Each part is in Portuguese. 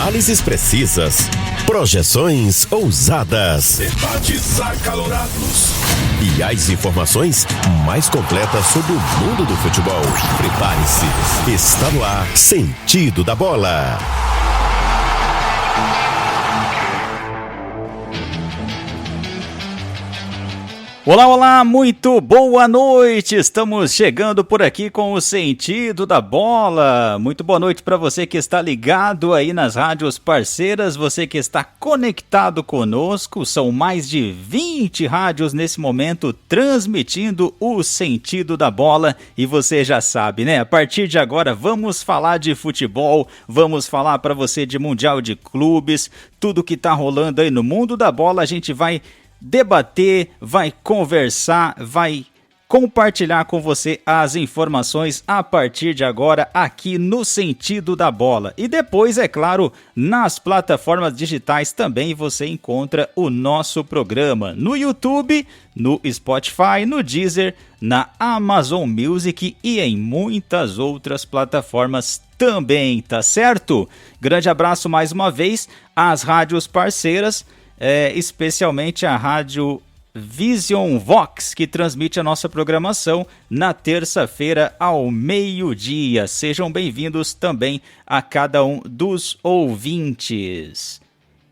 Análises precisas, projeções ousadas, debates acalorados e as informações mais completas sobre o mundo do futebol. Prepare-se, está no ar Sentido da Bola. Olá, olá, muito boa noite, estamos chegando por aqui com o Sentido da Bola. Muito boa noite para você que está ligado aí nas rádios parceiras, você que está conectado conosco, são mais de 20 rádios nesse momento transmitindo o Sentido da Bola e você já sabe, né? A partir de agora vamos falar de futebol, vamos falar para você de Mundial de Clubes, tudo que tá rolando aí no mundo da bola, a gente vai debater, vai conversar, vai compartilhar com você as informações a partir de agora aqui no Sentido da Bola. E depois, é claro, nas plataformas digitais também você encontra o nosso programa no YouTube, no Spotify, no Deezer, na Amazon Music e em muitas outras plataformas também, tá certo? Grande abraço mais uma vez às rádios parceiras, especialmente a Rádio Vision Vox, que transmite a nossa programação na terça-feira ao meio-dia. Sejam bem-vindos também a cada um dos ouvintes.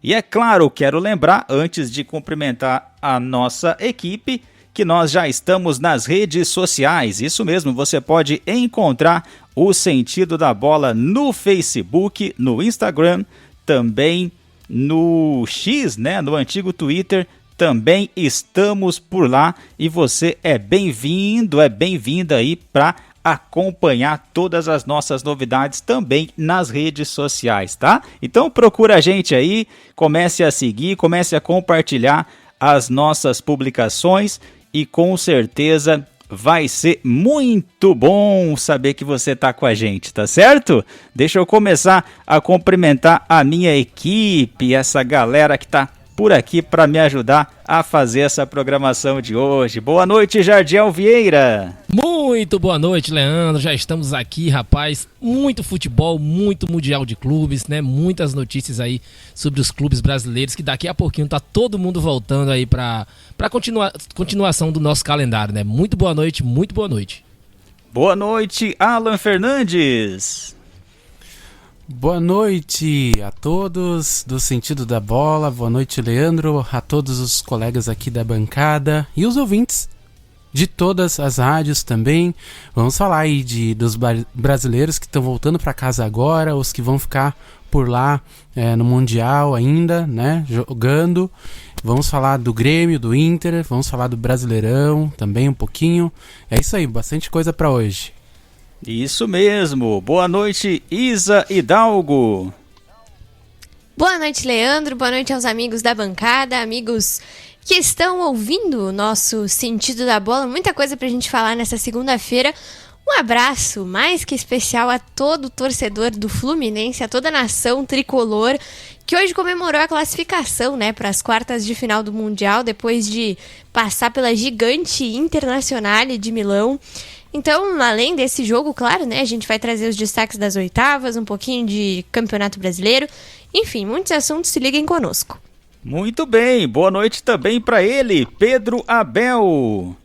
E é claro, quero lembrar, antes de cumprimentar a nossa equipe, que nós já estamos nas redes sociais. Isso mesmo, você pode encontrar o Sentido da Bola no Facebook, no Instagram, também no X, né, no antigo Twitter, também estamos por lá e você é bem-vindo, é bem-vinda aí para acompanhar todas as nossas novidades também nas redes sociais, tá? Então procura a gente aí, comece a seguir, comece a compartilhar as nossas publicações e com certeza vai ser muito bom saber que você está com a gente, tá certo? Deixa eu começar a cumprimentar a minha equipe, essa galera que está por aqui para me ajudar a fazer essa programação de hoje. Boa noite, Jardiel Vieira. Muito boa noite, Leandro. Já estamos aqui, rapaz. Muito futebol, muito Mundial de Clubes, né? Muitas notícias aí sobre os clubes brasileiros, que daqui a pouquinho tá todo mundo voltando aí para continuação do nosso calendário, né? Muito boa noite, muito boa noite. Boa noite, Alan Fernandes. Boa noite a todos do Sentido da Bola, boa noite, Leandro, a todos os colegas aqui da bancada e os ouvintes de todas as rádios também. Vamos falar aí dos brasileiros que estão voltando para casa agora, os que vão ficar por lá no Mundial ainda, né, jogando. Vamos falar do Grêmio, do Inter, vamos falar do Brasileirão também um pouquinho. É isso aí, bastante coisa para hoje. Isso mesmo. Boa noite, Isa Hidalgo. Boa noite, Leandro. Boa noite aos amigos da bancada, amigos que estão ouvindo o nosso Sentido da Bola. Muita coisa pra gente falar nessa segunda-feira. Um abraço mais que especial a todo torcedor do Fluminense, a toda a nação tricolor, que hoje comemorou a classificação, né, para as quartas de final do Mundial, depois de passar pela gigante Internazionale de Milão. Então, além desse jogo, claro, né, a gente vai trazer os destaques das oitavas, um pouquinho de Campeonato Brasileiro, enfim, muitos assuntos, se liguem conosco. Muito bem, boa noite também para ele, Pedro Abel.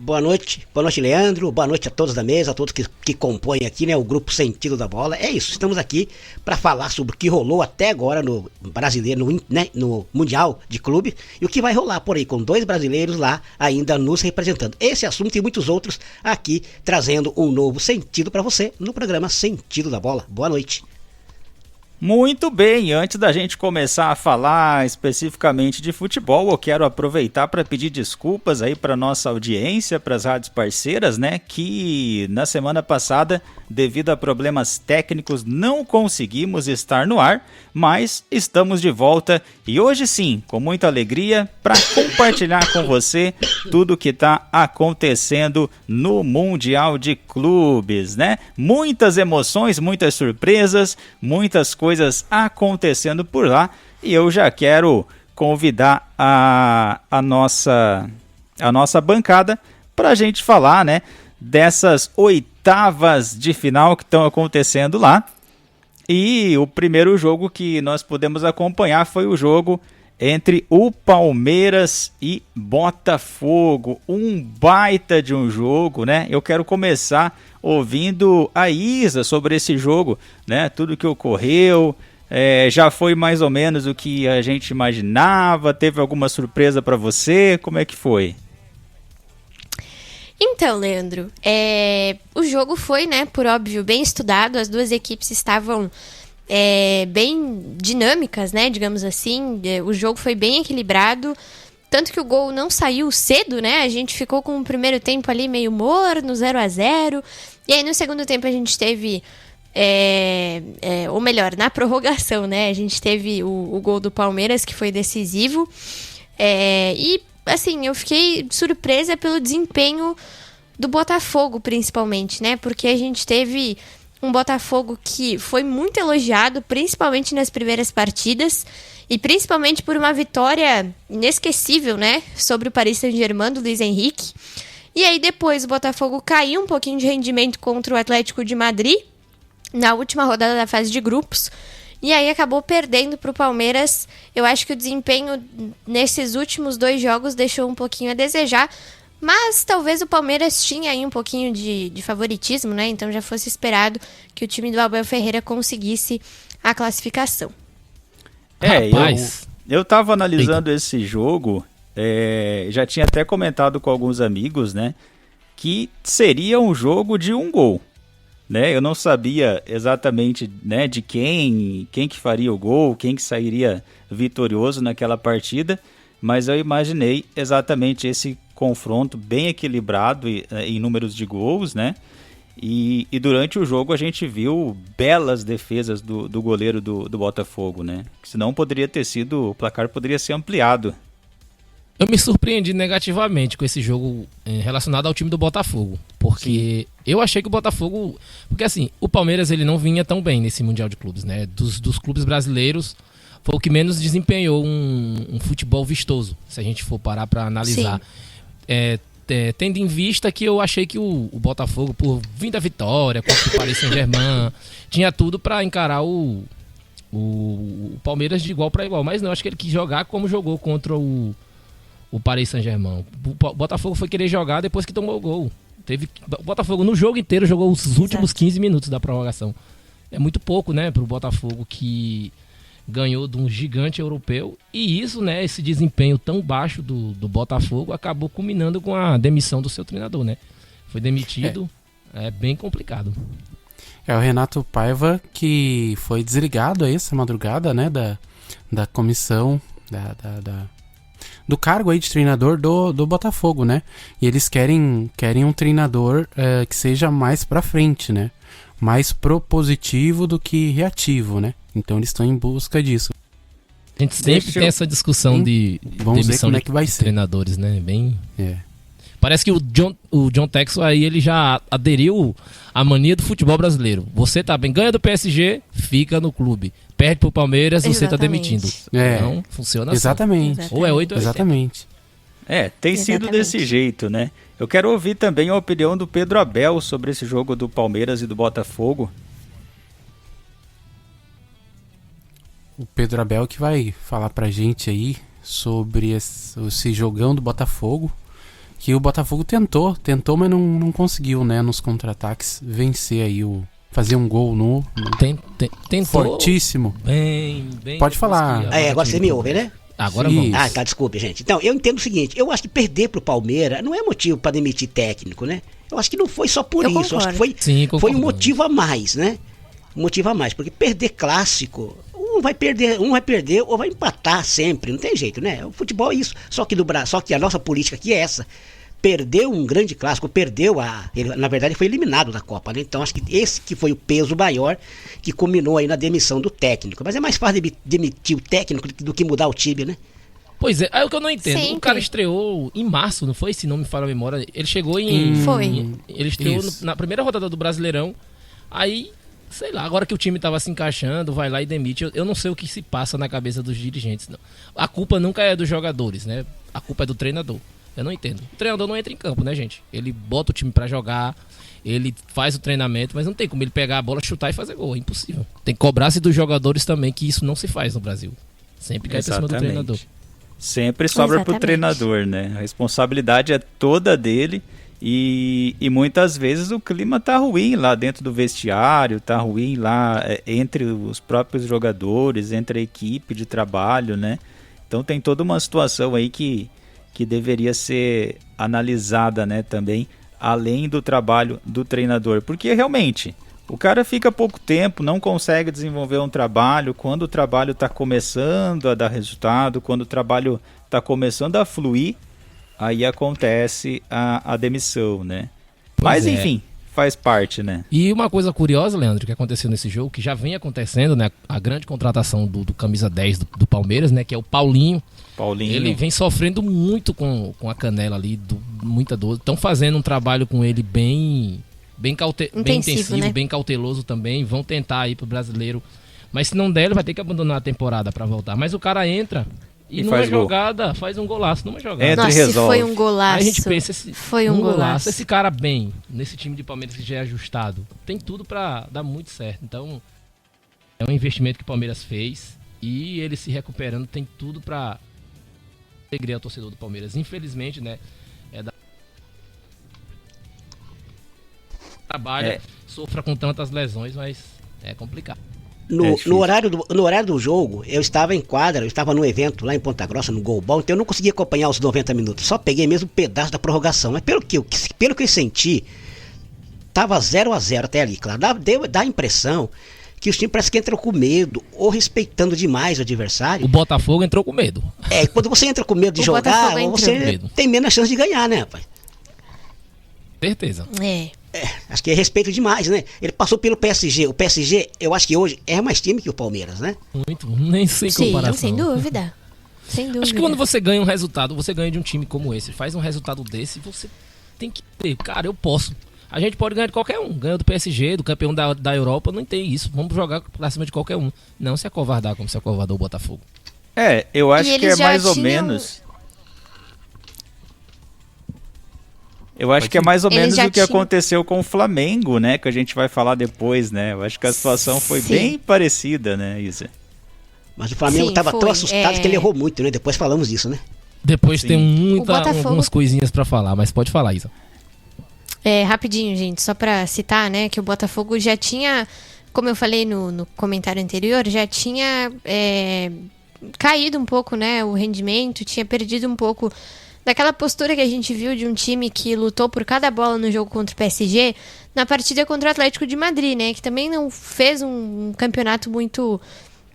Boa noite, Leandro, boa noite a todos da mesa, a todos que compõem aqui, né, o grupo Sentido da Bola. É isso, estamos aqui para falar sobre o que rolou até agora no brasileiro, no Mundial de Clube, e o que vai rolar por aí, com 2 brasileiros lá ainda nos representando. Esse assunto e muitos outros aqui, trazendo um novo sentido para você no programa Sentido da Bola. Boa noite. Muito bem, antes da gente começar a falar especificamente de futebol, eu quero aproveitar para pedir desculpas aí para nossa audiência, para as rádios parceiras, né, que na semana passada, devido a problemas técnicos, não conseguimos estar no ar, mas estamos de volta e hoje sim, com muita alegria, para compartilhar com você tudo que está acontecendo no Mundial de Clubes, né? Muitas emoções, muitas surpresas, muitas coisas acontecendo por lá e eu já quero convidar a nossa bancada para a gente falar, né, dessas oitavas de final que estão acontecendo lá. E o primeiro jogo que nós pudemos acompanhar foi o jogo entre o Palmeiras e Botafogo. Um baita de um jogo, né? Eu quero começar ouvindo a Isa sobre esse jogo, né? Tudo que ocorreu, já foi mais ou menos o que a gente imaginava? Teve alguma surpresa para você? Como é que foi? Então, Leandro, o jogo foi, né, por óbvio, bem estudado. As duas equipes estavam bem dinâmicas, né, digamos assim. O jogo foi bem equilibrado, tanto que o gol não saiu cedo, né? A gente ficou com o primeiro tempo ali meio morno, 0-0. E aí no segundo tempo a gente teve, ou melhor, na prorrogação, né? A gente teve o gol do Palmeiras, que foi decisivo. E assim, eu fiquei surpresa pelo desempenho do Botafogo, principalmente, né? Porque a gente teve um Botafogo que foi muito elogiado, principalmente nas primeiras partidas, e principalmente por uma vitória inesquecível, né? Sobre o Paris Saint-Germain, do Luis Henrique. E aí depois o Botafogo caiu um pouquinho de rendimento contra o Atlético de Madrid, na última rodada da fase de grupos. E aí acabou perdendo para o Palmeiras. Eu acho que o desempenho nesses últimos 2 jogos deixou um pouquinho a desejar. Mas talvez o Palmeiras tinha aí um pouquinho de favoritismo, né? Então já fosse esperado que o time do Abel Ferreira conseguisse a classificação. Eu tava analisando esse jogo, já tinha até comentado com alguns amigos, né? Que seria um jogo de um gol. Né, eu não sabia exatamente, né, de quem que faria o gol, quem que sairia vitorioso naquela partida, mas eu imaginei exatamente esse confronto bem equilibrado em números de gols, né? E durante o jogo a gente viu belas defesas do goleiro do Botafogo, né? Senão o placar poderia ser ampliado. Eu me surpreendi negativamente com esse jogo relacionado ao time do Botafogo, porque eu achei que o Botafogo... Porque assim, o Palmeiras ele não vinha tão bem nesse Mundial de Clubes, né? Dos clubes brasileiros, foi o que menos desempenhou um futebol vistoso, se a gente for parar para analisar. Tendo em vista que eu achei que o Botafogo, por vir da vitória contra o Paris Saint-Germain, tinha tudo para encarar o Palmeiras de igual para igual, mas não, acho que ele quis jogar como jogou contra o Paris Saint-Germain. O Botafogo foi querer jogar depois que tomou o gol. O Botafogo no jogo inteiro jogou os últimos 15 minutos da prorrogação. É muito pouco, né, pro Botafogo, que ganhou de um gigante europeu. E isso, né, esse desempenho tão baixo do Botafogo acabou culminando com a demissão do seu treinador, né? Foi demitido. É bem complicado. É o Renato Paiva, que foi desligado aí essa madrugada, né, da comissão do cargo aí de treinador do Botafogo, né? E eles querem um treinador que seja mais pra frente, né? Mais propositivo do que reativo, né? Então eles estão em busca disso. A gente sempre tem essa discussão de demissão de treinadores, né? Parece que o John Texel aí ele já aderiu à mania do futebol brasileiro. Você tá bem, ganha do PSG, fica no clube. Perde pro Palmeiras, você tá demitindo. Então, funciona exatamente. Assim. Ou é 8 ou é 80. Exatamente. Tem sido desse jeito, né? Eu quero ouvir também a opinião do Pedro Abel sobre esse jogo do Palmeiras e do Botafogo. O Pedro Abel que vai falar pra gente aí sobre esse jogão do Botafogo. Que o Botafogo tentou, mas não conseguiu, né? Nos contra-ataques vencer aí fazer um gol tentou fortíssimo. Bem. Pode falar. Agora você me ouve, né? Agora vamos. Tá, desculpe, gente. Então, eu entendo o seguinte, eu acho que perder pro Palmeiras não é motivo pra demitir técnico, né? Eu acho que não foi só por isso, concordo. eu acho que foi um motivo a mais, né? Um motivo a mais, porque perder clássico, um vai perder ou vai empatar sempre, não tem jeito, né? O futebol é isso, só que a nossa política aqui é essa. Perdeu um grande clássico, ele, na verdade foi eliminado da Copa, né? Então acho que esse que foi o peso maior que culminou aí na demissão do técnico. Mas é mais fácil demitir o técnico do que mudar o time, né? Pois é o que eu não entendo. Sempre. O cara estreou em março, não foi? Se não me falha a memória. Ele chegou ele estreou na primeira rodada do Brasileirão. Aí, sei lá, agora que o time tava se encaixando, vai lá e demite. Eu não sei o que se passa na cabeça dos dirigentes, não. A culpa nunca é dos jogadores, né? A culpa é do treinador. Eu não entendo. O treinador não entra em campo, né, gente? Ele bota o time pra jogar, ele faz o treinamento, mas não tem como ele pegar a bola, chutar e fazer gol. É impossível. Tem que cobrar-se dos jogadores também, que isso não se faz no Brasil. Sempre cai pra cima do treinador. Sempre sobra pro treinador, né? A responsabilidade é toda dele. E muitas vezes o clima tá ruim lá dentro do vestiário, tá ruim lá entre os próprios jogadores, entre a equipe de trabalho, né? Então tem toda uma situação aí que deveria ser analisada, né, também, além do trabalho do treinador. Porque realmente, o cara fica pouco tempo, não consegue desenvolver um trabalho, quando o trabalho está começando a dar resultado, quando o trabalho está começando a fluir, aí acontece a demissão, né? Mas enfim, faz parte, né? E uma coisa curiosa, Leandro, que aconteceu nesse jogo, que já vem acontecendo, né? A grande contratação do camisa 10 do Palmeiras, né? Que é o Paulinho. Ele vem sofrendo muito com a canela ali, muita dor. Estão fazendo um trabalho com ele bem intensivo, né? Bem cauteloso também. Vão tentar ir pro brasileiro. Mas se não der, ele vai ter que abandonar a temporada para voltar. Mas o cara entra... E numa jogada, faz um golaço numa jogada. Nossa, se foi um golaço. Aí a gente pensa, foi um golaço. Esse cara bem, nesse time de Palmeiras que já é ajustado, tem tudo pra dar muito certo. Então, é um investimento que o Palmeiras fez e ele se recuperando tem tudo pra alegria ao torcedor do Palmeiras. Infelizmente, né, trabalha, sofra com tantas lesões, mas é complicado. No horário do jogo, eu estava em quadra, eu estava num evento lá em Ponta Grossa, no Golbol, então eu não conseguia acompanhar os 90 minutos. Só peguei mesmo um pedaço da prorrogação. Mas pelo que eu senti, tava 0-0 até ali, claro. Dá a impressão que os times parece que entram com medo, ou respeitando demais o adversário. O Botafogo entrou com medo. Quando você entra com medo de jogar, você tem menos chance de ganhar, né, rapaz? Certeza. Acho que é respeito demais, né? Ele passou pelo PSG. O PSG, eu acho que hoje é mais time que o Palmeiras, né? Muito, nem sem comparação. Sim, sem dúvida. Acho que quando você ganha um resultado, você ganha de um time como esse, faz um resultado desse, você tem que ter, cara, eu posso. A gente pode ganhar de qualquer um. Ganha do PSG, do campeão da Europa, não tem isso. Vamos jogar pra cima de qualquer um. Não se acovardar como se acovardou o Botafogo. Eu acho que é mais ou menos... Eu acho que é mais ou menos o que aconteceu com o Flamengo, né? Que a gente vai falar depois, né? Eu acho que a situação foi bem parecida, né, Isa? Mas o Flamengo estava tão assustado que ele errou muito, né? Depois falamos disso, né? Depois tem algumas coisinhas pra falar, mas pode falar, Isa. Rapidinho, gente, só pra citar, né? Que o Botafogo já tinha, como eu falei no comentário anterior, já tinha caído um pouco, né? O rendimento, tinha perdido um pouco... daquela postura que a gente viu de um time que lutou por cada bola no jogo contra o PSG, na partida contra o Atlético de Madrid, né? Que também não fez um campeonato muito,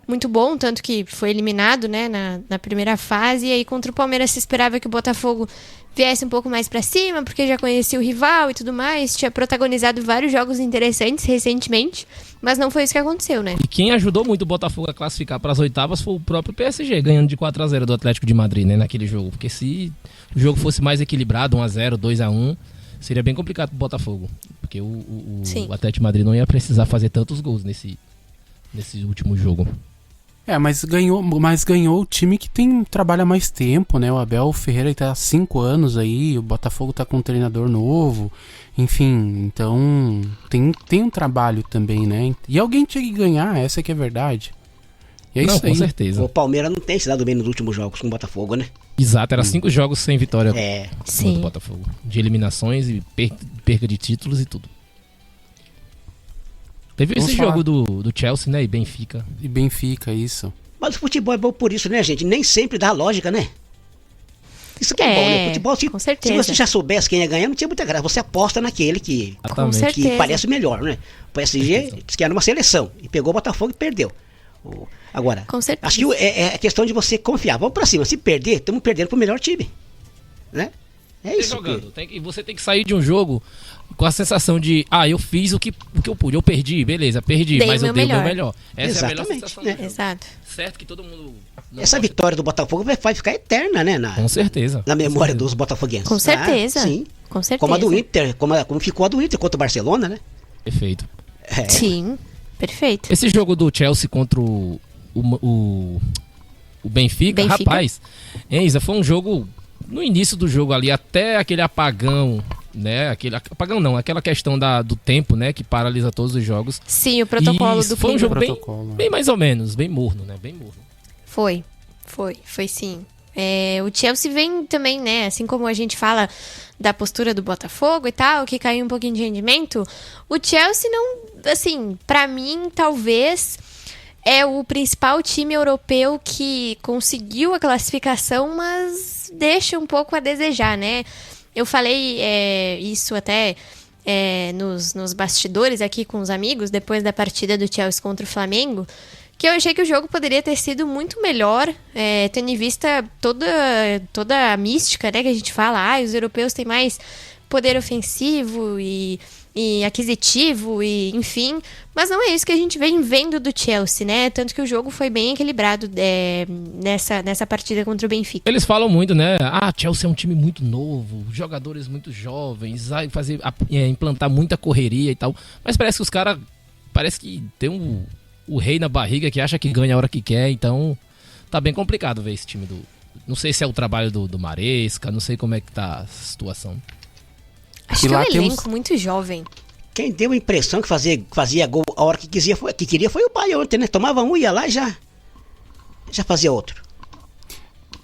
muito bom, tanto que foi eliminado, né, na primeira fase. E aí contra o Palmeiras se esperava que o Botafogo viesse um pouco mais pra cima, porque já conhecia o rival e tudo mais. Tinha protagonizado vários jogos interessantes recentemente, mas não foi isso que aconteceu, né? E quem ajudou muito o Botafogo a classificar para as oitavas foi o próprio PSG, ganhando de 4-0 do Atlético de Madrid, né, naquele jogo. Porque se o jogo fosse mais equilibrado, 1-0, 2-1, seria bem complicado pro Botafogo. Porque o Atlético de Madrid não ia precisar fazer tantos gols nesse último jogo. Mas ganhou o time que trabalha mais tempo, né? O Abel Ferreira tá há 5 anos aí, o Botafogo tá com um treinador novo, enfim, então tem um trabalho também, né? E alguém tinha que ganhar, essa que é a verdade. E é isso aí. Com certeza. O Palmeiras não tem se dado bem nos últimos jogos com o Botafogo, né? Exato, era 5 jogos sem vitória do Botafogo. De eliminações e perca de títulos e tudo. Teve esse jogo do Chelsea, né? E Benfica. Isso. Mas o futebol é bom por isso, né, gente? Nem sempre dá lógica, né? Isso que é bom, né? O futebol, com certeza. Se você já soubesse quem ia ganhar, não tinha muita graça. Você aposta naquele que parece melhor, né? O PSG disse que era uma seleção e pegou o Botafogo e perdeu. Agora, acho que é questão de você confiar. Vamos pra cima. Se perder, estamos perdendo pro melhor time, né? É isso. Você tem que sair de um jogo com a sensação de, eu fiz o que eu pude, eu perdi, beleza, mas eu dei o meu melhor. Essa é a melhor sensação, né? Exato. Certo que todo mundo... Essa vitória do Botafogo vai ficar eterna, né? Com certeza. Na memória dos botafoguenses. Com certeza. Sim. Com certeza. Como a do Inter, como ficou a do Inter contra o Barcelona, né? Perfeito. Sim, perfeito. Esse jogo do Chelsea contra o Benfica, rapaz, Isa, foi um jogo no início do jogo ali, até aquele apagão, né? Apagão não, aquela questão do tempo, né? Que paralisa todos os jogos. Sim, o protocolo do foi um jogo protocolo. bem mais ou menos, bem morno, né? Bem morno. Foi sim. O Chelsea vem também, né? Assim como a gente fala da postura do Botafogo e tal, que caiu um pouquinho de rendimento, o Chelsea não, assim, pra mim, talvez é o principal time europeu que conseguiu a classificação, mas deixa um pouco a desejar, né? Eu falei isso até nos bastidores aqui com os amigos, depois da partida do Chelsea contra o Flamengo, que eu achei que o jogo poderia ter sido muito melhor, tendo em vista toda a mística, né, que a gente fala, os europeus têm mais poder ofensivo e aquisitivo, e enfim, mas não é isso que a gente vem vendo do Chelsea, né, tanto que o jogo foi bem equilibrado nessa partida contra o Benfica. Eles falam muito, né, Chelsea é um time muito novo, jogadores muito jovens, vai implantar muita correria e tal, mas parece que os caras, parece que tem o rei na barriga que acha que ganha a hora que quer, então tá bem complicado ver esse time não sei se é o trabalho do Maresca, não sei como é que tá a situação. Acho que é um elenco muito jovem. Quem deu a impressão que fazia gol a hora que queria foi o Bahia ontem, né? Tomava um, ia lá e já fazia outro.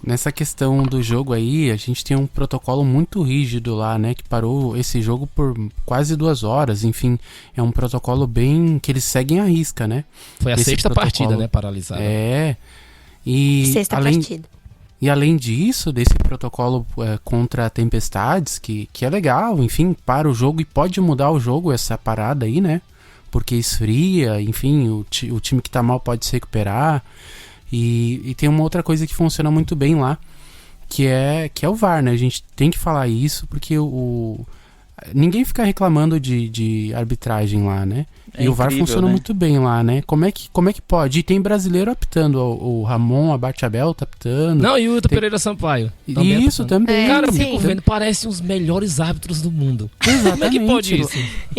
Nessa questão do jogo aí, a gente tem um protocolo muito rígido lá, né? Que parou esse jogo por quase 2 horas. Enfim, é um protocolo bem que eles seguem à risca, né? Foi a sexta partida, né? Paralisada. E partida. E além disso, desse protocolo contra tempestades, que é legal, enfim, para o jogo e pode mudar o jogo essa parada aí, né? Porque esfria, enfim, o time que tá mal pode se recuperar. E tem uma outra coisa que funciona muito bem lá, que é o VAR, né? A gente tem que falar isso porque ninguém fica reclamando de arbitragem lá, né? E o VAR funciona muito bem lá, né? Como é que pode? E tem brasileiro apitando, o Ramon Abate-Abel tá apitando. Não, e o Hilton Pereira Sampaio. Isso também. Cara, eu fico vendo, parecem os melhores árbitros do mundo. Exatamente. Como é que pode isso?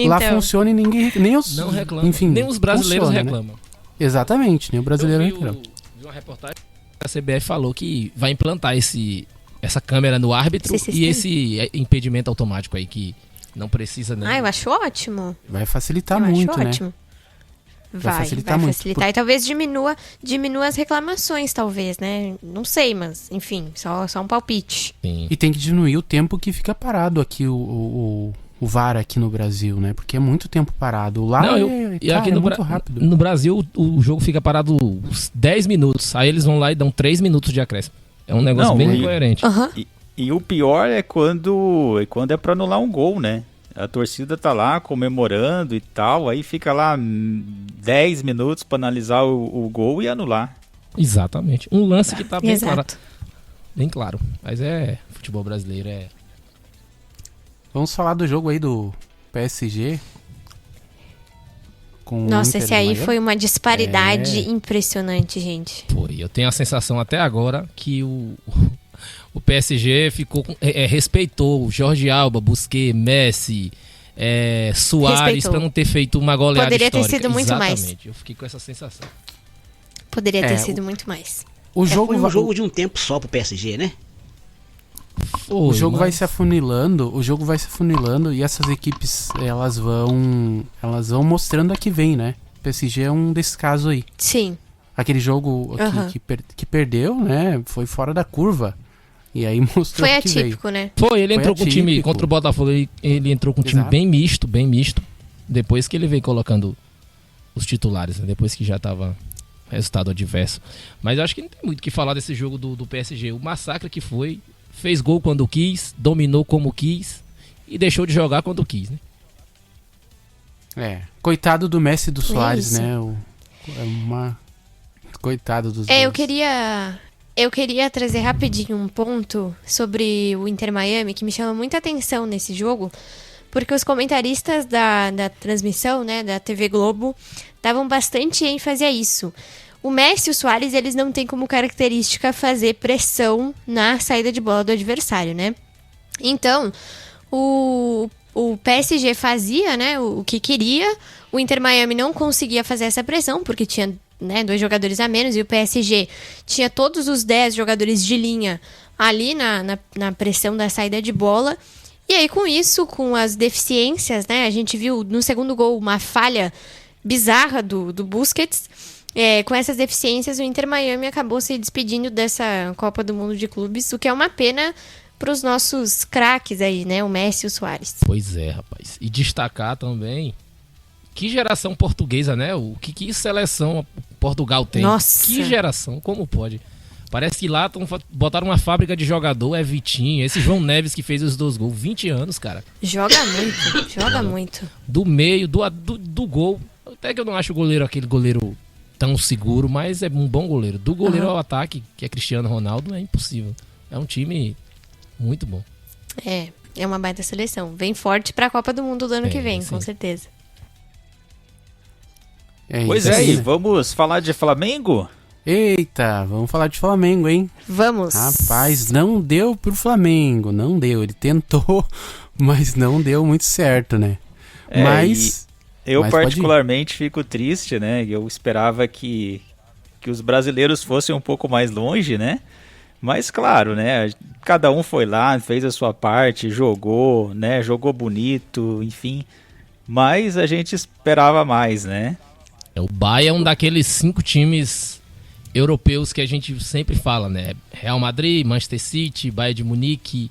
Lá funciona e ninguém... Não reclama. Enfim, nem os brasileiros reclamam. Né? Exatamente, nem o brasileiro reclama. Vi uma reportagem que a CBF falou que vai implantar essa câmera no árbitro e esse impedimento automático aí que não precisa nem... eu acho ótimo. Vai facilitar muito, né? Ótimo. Vai facilitar muito. E talvez diminua as reclamações, talvez, né? Não sei, mas, enfim, só um palpite. Sim. E tem que diminuir o tempo que fica parado aqui o VAR aqui no Brasil, né? Porque é muito tempo parado. Lá aqui no muito rápido. No Brasil, o jogo fica parado 10 minutos. Aí eles vão lá e dão 3 minutos de acréscimo. É um negócio bem incoerente. E o pior é quando é pra anular um gol, né? A torcida tá lá comemorando e tal, aí fica lá 10 minutos pra analisar o gol e anular. Exatamente. Um lance que tá bem Exato. claro. Bem claro. Mas futebol brasileiro Vamos falar do jogo aí do PSG. Nossa, esse aí foi uma disparidade impressionante, gente. Foi. Eu tenho a sensação até agora que o PSG respeitou o Jorge Alba, Busquets, Messi, Suárez para não ter feito uma goleada histórica. Poderia ter sido muito Exatamente. mais. Eu fiquei com essa sensação. Poderia ter sido muito mais. Foi um jogo de um tempo só pro PSG, né? O jogo vai se afunilando, e essas equipes elas vão mostrando a que vem, né? O PSG é um desses casos aí. Sim. Aquele jogo que perdeu, né? Foi fora da curva. E aí mostrou foi que veio. atípico, né? Ele entrou com o time contra o Botafogo, ele entrou com um time bem misto. Depois que ele veio colocando os titulares, né? Depois que já tava resultado adverso. Mas eu acho que não tem muito o que falar desse jogo do PSG. O massacre que foi, fez gol quando quis, dominou como quis e deixou de jogar quando quis, né? Coitado do Messi e do Suárez, né? Coitado dos dois. Eu queria trazer rapidinho um ponto sobre o Inter Miami que me chama muita atenção nesse jogo, porque os comentaristas da transmissão, né, da TV Globo, davam bastante ênfase a isso. O Messi e o Suárez, eles não têm como característica fazer pressão na saída de bola do adversário, né? Então, o PSG fazia, né, o que queria, o Inter Miami não conseguia fazer essa pressão, porque tinha né, 2 jogadores a menos, e o PSG tinha todos os 10 jogadores de linha ali na pressão da saída de bola. E aí, com isso, com as deficiências, né, a gente viu no segundo gol uma falha bizarra do Busquets. Com essas deficiências, o Inter Miami acabou se despedindo dessa Copa do Mundo de Clubes, o que é uma pena para os nossos craques aí, né, o Messi e o Suárez. Pois é, rapaz. E destacar também que geração portuguesa, né? Que seleção Portugal tem. Nossa! Que geração, como pode? Parece que lá botaram uma fábrica de jogador, é Vitinho, esse João Neves que fez os 2 gols, 20 anos, cara. Joga muito, joga muito. Do meio, do gol, até que eu não acho aquele goleiro tão seguro, mas é um bom goleiro. Do goleiro ao ataque, que é Cristiano Ronaldo, é impossível. É um time muito bom. É uma baita seleção. Vem forte pra Copa do Mundo do ano que vem, sim. Com certeza. Pois é, e vamos falar de Flamengo? Eita, vamos falar de Flamengo, hein? Vamos. Rapaz, não deu pro Flamengo, não deu. Ele tentou, mas não deu muito certo, né? Eu particularmente fico triste, né? Eu esperava que os brasileiros fossem um pouco mais longe, né? Mas claro, né? Cada um foi lá, fez a sua parte, jogou, né? Jogou bonito, enfim. Mas a gente esperava mais, né? O Bayern é um daqueles 5 times europeus que a gente sempre fala, né? Real Madrid, Manchester City, Bayern de Munique,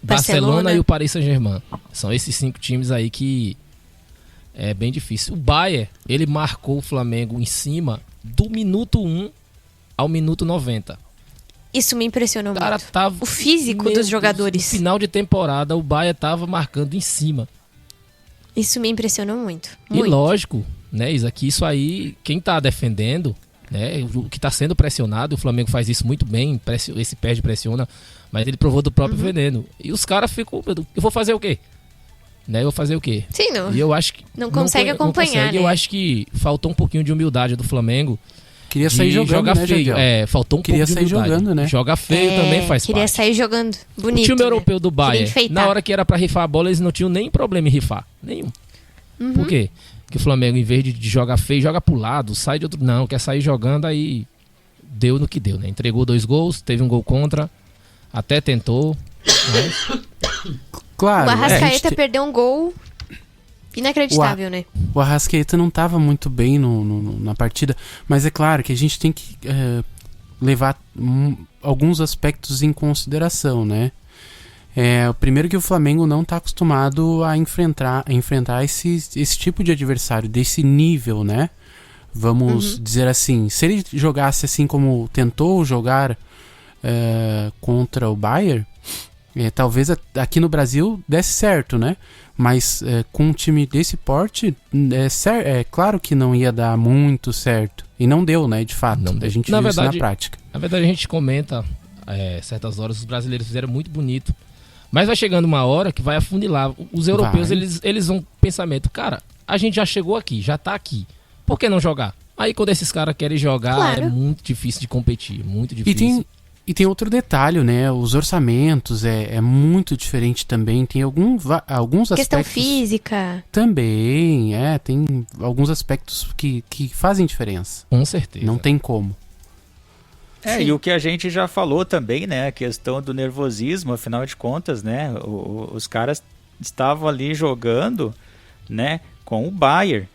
Barcelona e o Paris Saint-Germain. São esses 5 times aí que é bem difícil. O Bayern, ele marcou o Flamengo em cima do minuto 1 ao minuto 90. Isso me impressionou muito. Tava, o físico dos jogadores. No final de temporada, o Bayern tava marcando em cima. Isso me impressionou muito. E lógico, né, Isa, que isso aí, quem tá defendendo, né, o que tá sendo pressionado, o Flamengo faz isso muito bem, esse perde pressiona, mas ele provou do próprio veneno. E os caras ficam, eu vou fazer o quê? Né, eu vou fazer o quê? Sim, não. E eu acho que não consegue acompanhar, né? Eu acho que faltou um pouquinho de humildade do Flamengo. Queria sair jogando, jogar né, feio. Faltou um pouco de humildade. Jogando, né? Jogar feio também faz queria parte. Sair jogando bonito. O time europeu do né? Bayern, na hora que era pra rifar a bola, eles não tinham nem problema em rifar. Nenhum. Por quê? Porque o Flamengo, em vez de jogar feio, joga pro lado, sai de outro... Não, quer sair jogando, aí deu no que deu, né? Entregou 2 gols, teve um gol contra, até tentou, mas... Claro. O Arrascaeta perdeu um gol inacreditável, né? O Arrascaeta não estava muito bem na partida, mas é claro que a gente tem que levar alguns aspectos em consideração, né? O primeiro que o Flamengo não está acostumado a enfrentar esse tipo de adversário, desse nível, né? Vamos dizer assim, se ele jogasse assim como tentou jogar contra o Bayern, talvez aqui no Brasil desse certo, né? Mas com um time desse porte, é claro que não ia dar muito certo. E não deu, né? De fato. A gente viu isso na prática. Na verdade, a gente comenta certas horas, os brasileiros fizeram muito bonito. Mas vai chegando uma hora que vai afunilar. Os europeus, eles vão pensamento, cara, a gente já chegou aqui, já tá aqui. Por que não jogar? Aí quando esses caras querem jogar, é muito difícil de competir, muito difícil. E tem outro detalhe, né? Os orçamentos é muito diferente também. Tem alguns aspectos... Questão física. Também, tem alguns aspectos que fazem diferença. Com certeza. Não tem como. E o que a gente já falou também, né? A questão do nervosismo, afinal de contas, né? Os caras estavam ali jogando, né? Com o Bayern.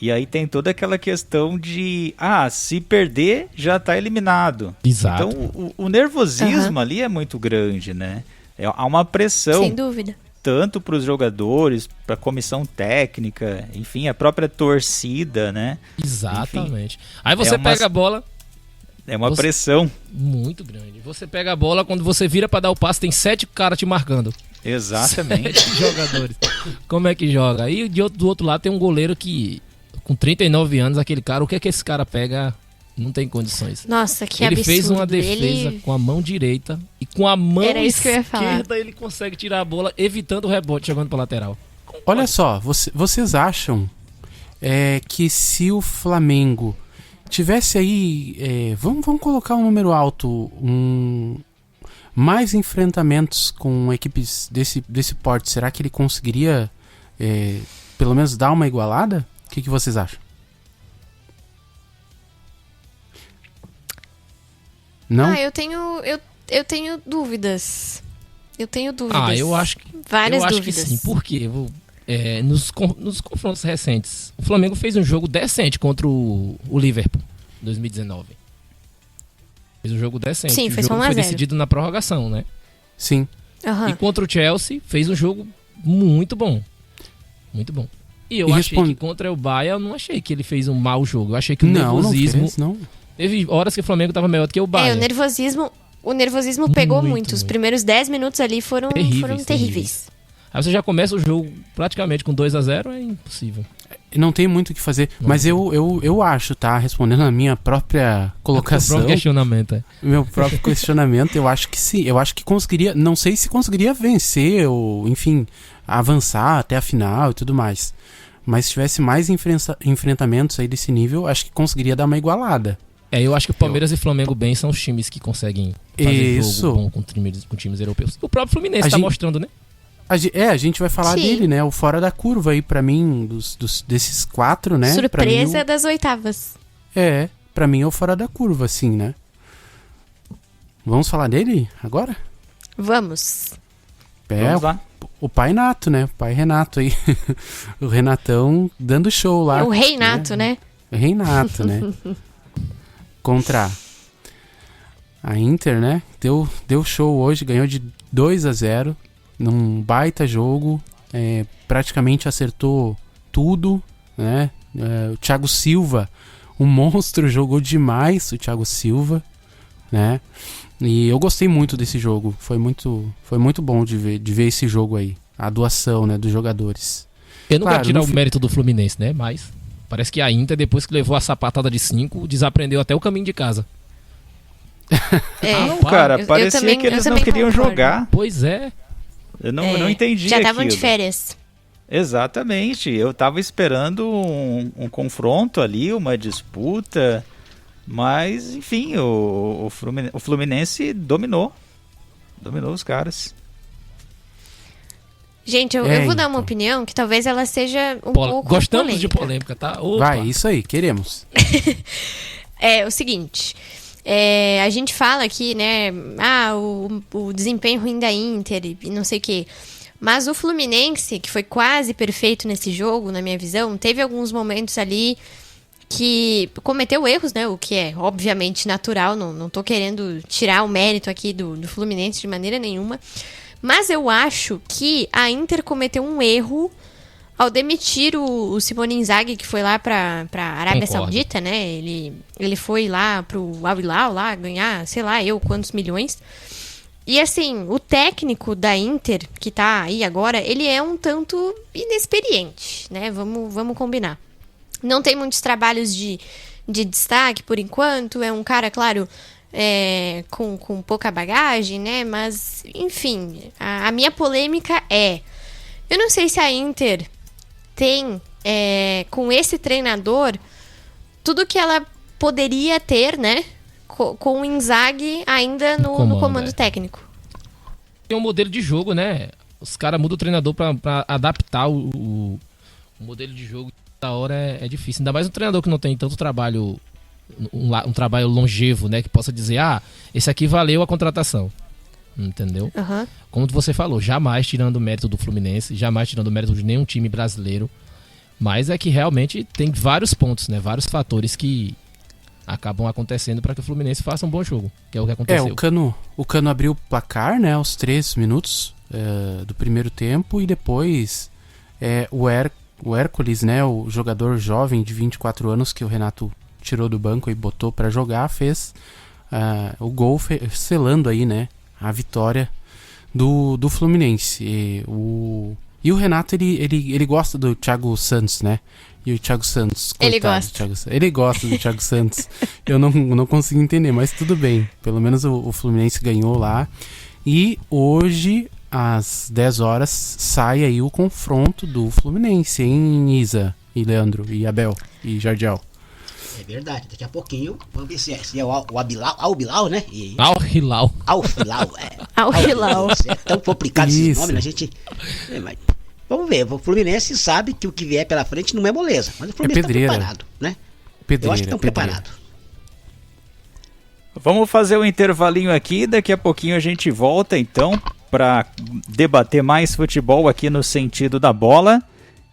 E aí tem toda aquela questão de, se perder, já tá eliminado. Exato. Então o nervosismo ali é muito grande, né? Há uma pressão. Sem dúvida. Tanto para os jogadores, para a comissão técnica, enfim, a própria torcida, né? Exatamente. Enfim, aí você pega a bola... É uma pressão. Muito grande. Você pega a bola, quando você vira para dar o passe, tem 7 caras te marcando. Exatamente. 7 jogadores. Como é que joga? E do outro lado tem um goleiro que... Com 39 anos, aquele cara, o que é que esse cara pega? Não tem condições. Nossa, que ele absurdo. Ele fez uma defesa com a mão direita e com a mão esquerda ele consegue tirar a bola, evitando o rebote, jogando para lateral. Olha só, vocês acham que se o Flamengo tivesse aí... vamos colocar um número alto, mais enfrentamentos com equipes desse porte, será que ele conseguiria pelo menos dar uma igualada? O que vocês acham? Não? Eu tenho dúvidas. Eu acho que Várias eu acho dúvidas. que sim. Por quê? Nos confrontos recentes, o Flamengo fez um jogo decente contra o Liverpool, 2019. Fez um jogo decente. Sim, o foi jogo só 1 a foi 0. decidido na prorrogação, né? Sim. Aham. E contra o Chelsea, fez um jogo muito bom. Muito bom. E eu achei que contra o Bahia, eu não achei que ele fez um mau jogo. Eu achei que o nervosismo... Não fez, não. Teve horas que o Flamengo estava melhor do que o Bahia. O nervosismo pegou muito. Os muito. primeiros 10 minutos ali foram terríveis. Aí você já começa o jogo praticamente com 2-0, é impossível. Não tem muito o que fazer. Não. Mas eu acho, tá? Respondendo a minha própria colocação. O questionamento, Meu próprio questionamento, eu acho que sim. Eu acho que conseguiria. Não sei se conseguiria vencer ou, enfim, avançar até a final e tudo mais. Mas se tivesse mais enfrentamentos aí desse nível, acho que conseguiria dar uma igualada. Eu acho que o Palmeiras e Flamengo bem são os times que conseguem fazer jogo bom com times europeus. O próprio Fluminense tá mostrando, né? A gente vai falar dele, né? O fora da curva aí, pra mim, desses 4, né? Surpresa mim, das oitavas. Pra mim é o fora da curva, assim, né? Vamos falar dele agora? Vamos lá. O pai Nato, né? O pai Renato aí. O Renatão dando show lá. O Reinato, né? O Reinato, né? Contra a Inter, né? Deu show hoje, ganhou de 2-0 num baita jogo, praticamente acertou tudo, né? O Thiago Silva, um monstro, jogou demais o Thiago Silva, né? E eu gostei muito desse jogo, foi muito bom de ver esse jogo aí, a atuação, né, dos jogadores. Eu não quero tirar o mérito do Fluminense, né? Mas parece que a Inter, depois que levou a sapatada de 5, desaprendeu até o caminho de casa. Não, cara, parecia que eles não queriam jogar. Pois é. Eu não entendi já estavam de aquilo. férias. Exatamente. Eu tava esperando um confronto ali, uma disputa. Mas, enfim, o Fluminense dominou. Dominou os caras. Gente, eu vou dar uma opinião que talvez ela seja um pouco Gostamos polêmica. de polêmica, tá? Opa. Vai, isso aí, queremos. É o seguinte... a gente fala aqui, né? O desempenho ruim da Inter e não sei o quê. Mas o Fluminense, que foi quase perfeito nesse jogo, na minha visão, teve alguns momentos ali que cometeu erros, né? O que é obviamente natural. Não tô querendo tirar o mérito aqui do Fluminense de maneira nenhuma. Mas eu acho que a Inter cometeu um erro ao demitir o Simone Inzaghi, que foi lá pra Arábia Saudita, né? Ele foi lá pro Al Hilal lá ganhar, sei lá, quantos milhões. E assim, o técnico da Inter, que tá aí agora, ele é um tanto inexperiente, né? Vamos combinar. Não tem muitos trabalhos de destaque por enquanto. É um cara, claro, com pouca bagagem, né? Mas, enfim, a minha polêmica eu não sei se a Inter tem, com esse treinador, tudo que ela poderia ter, né? Com o Inzaghi ainda no comando técnico. Tem um modelo de jogo, né? Os caras mudam o treinador pra adaptar o modelo de jogo. Da hora é difícil. Ainda mais um treinador que não tem tanto trabalho, um trabalho longevo, né? Que possa dizer, esse aqui valeu a contratação. Entendeu? Uhum. Como você falou, jamais tirando o mérito do Fluminense, jamais tirando o mérito de nenhum time brasileiro. Mas é que realmente tem vários pontos, né? Vários fatores que acabam acontecendo para que o Fluminense faça um bom jogo, que é o que aconteceu. O Cano abriu o placar, né? Aos 3 minutos do primeiro tempo. E depois o Hércules, né? O jogador jovem de 24 anos que o Renato tirou do banco e botou para jogar, fez o gol selando aí, né? A vitória do Fluminense. E o Renato, ele gosta do Thiago Santos, né? E o Thiago Santos, coitado, ele gosta do Thiago Santos. Eu não consigo entender, mas tudo bem. Pelo menos o Fluminense ganhou lá. E hoje, às 10 horas, sai aí o confronto do Fluminense, hein, Isa, e Leandro, e Abel, e Jardiel. É verdade, daqui a pouquinho vamos ver se é o Al-Bilal, né? Al Hilal. Al-Hilal, Al-Hilal. É tão complicado esse nome, né? A gente... mas vamos ver, o Fluminense sabe que o que vier pela frente não é moleza, mas o Fluminense está preparado, né? Eu acho que estão preparados. Vamos fazer um intervalinho aqui, daqui a pouquinho a gente volta então para debater mais futebol aqui no Sentido da Bola.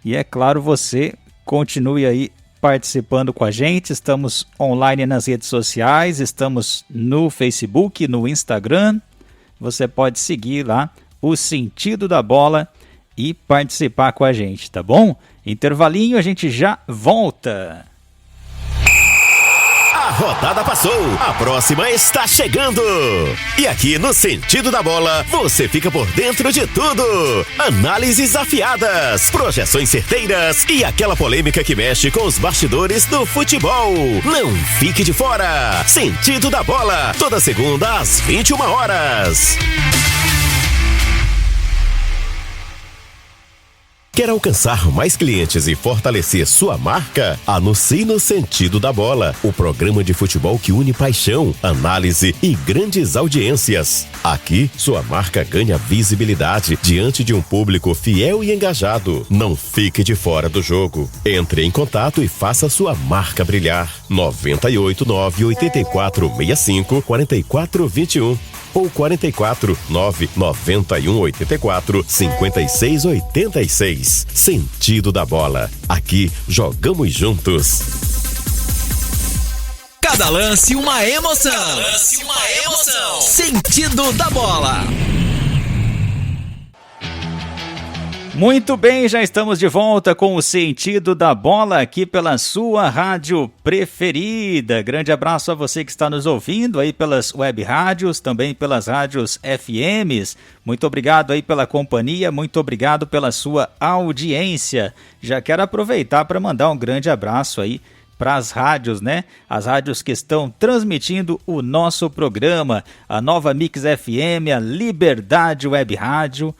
E é claro, você continue aí participando com a gente. Estamos online nas redes sociais, estamos no Facebook, no Instagram. Você pode seguir lá o Sentido da Bola e participar com a gente, tá bom? Intervalinho, a gente já volta. A rodada passou, a próxima está chegando. E aqui no Sentido da Bola, você fica por dentro de tudo. Análises afiadas, projeções certeiras e aquela polêmica que mexe com os bastidores do futebol. Não fique de fora. Sentido da Bola, toda segunda às 21 horas. Quer alcançar mais clientes e fortalecer sua marca? Anuncie no Sentido da Bola, o programa de futebol que une paixão, análise e grandes audiências. Aqui, sua marca ganha visibilidade diante de um público fiel e engajado. Não fique de fora do jogo. Entre em contato e faça sua marca brilhar. 989-8465-4421 ou 449-9184-5686. Sentido da Bola. Aqui jogamos juntos. Cada lance uma emoção. Sentido da Bola. Muito bem, já estamos de volta com o Sentido da Bola aqui pela sua rádio preferida. Grande abraço a você que está nos ouvindo aí pelas web rádios, também pelas rádios FMs. Muito obrigado aí pela companhia, muito obrigado pela sua audiência. Já quero aproveitar para mandar um grande abraço aí para as rádios, né? As rádios que estão transmitindo o nosso programa. A Nova Mix FM, a Liberdade Web Rádio,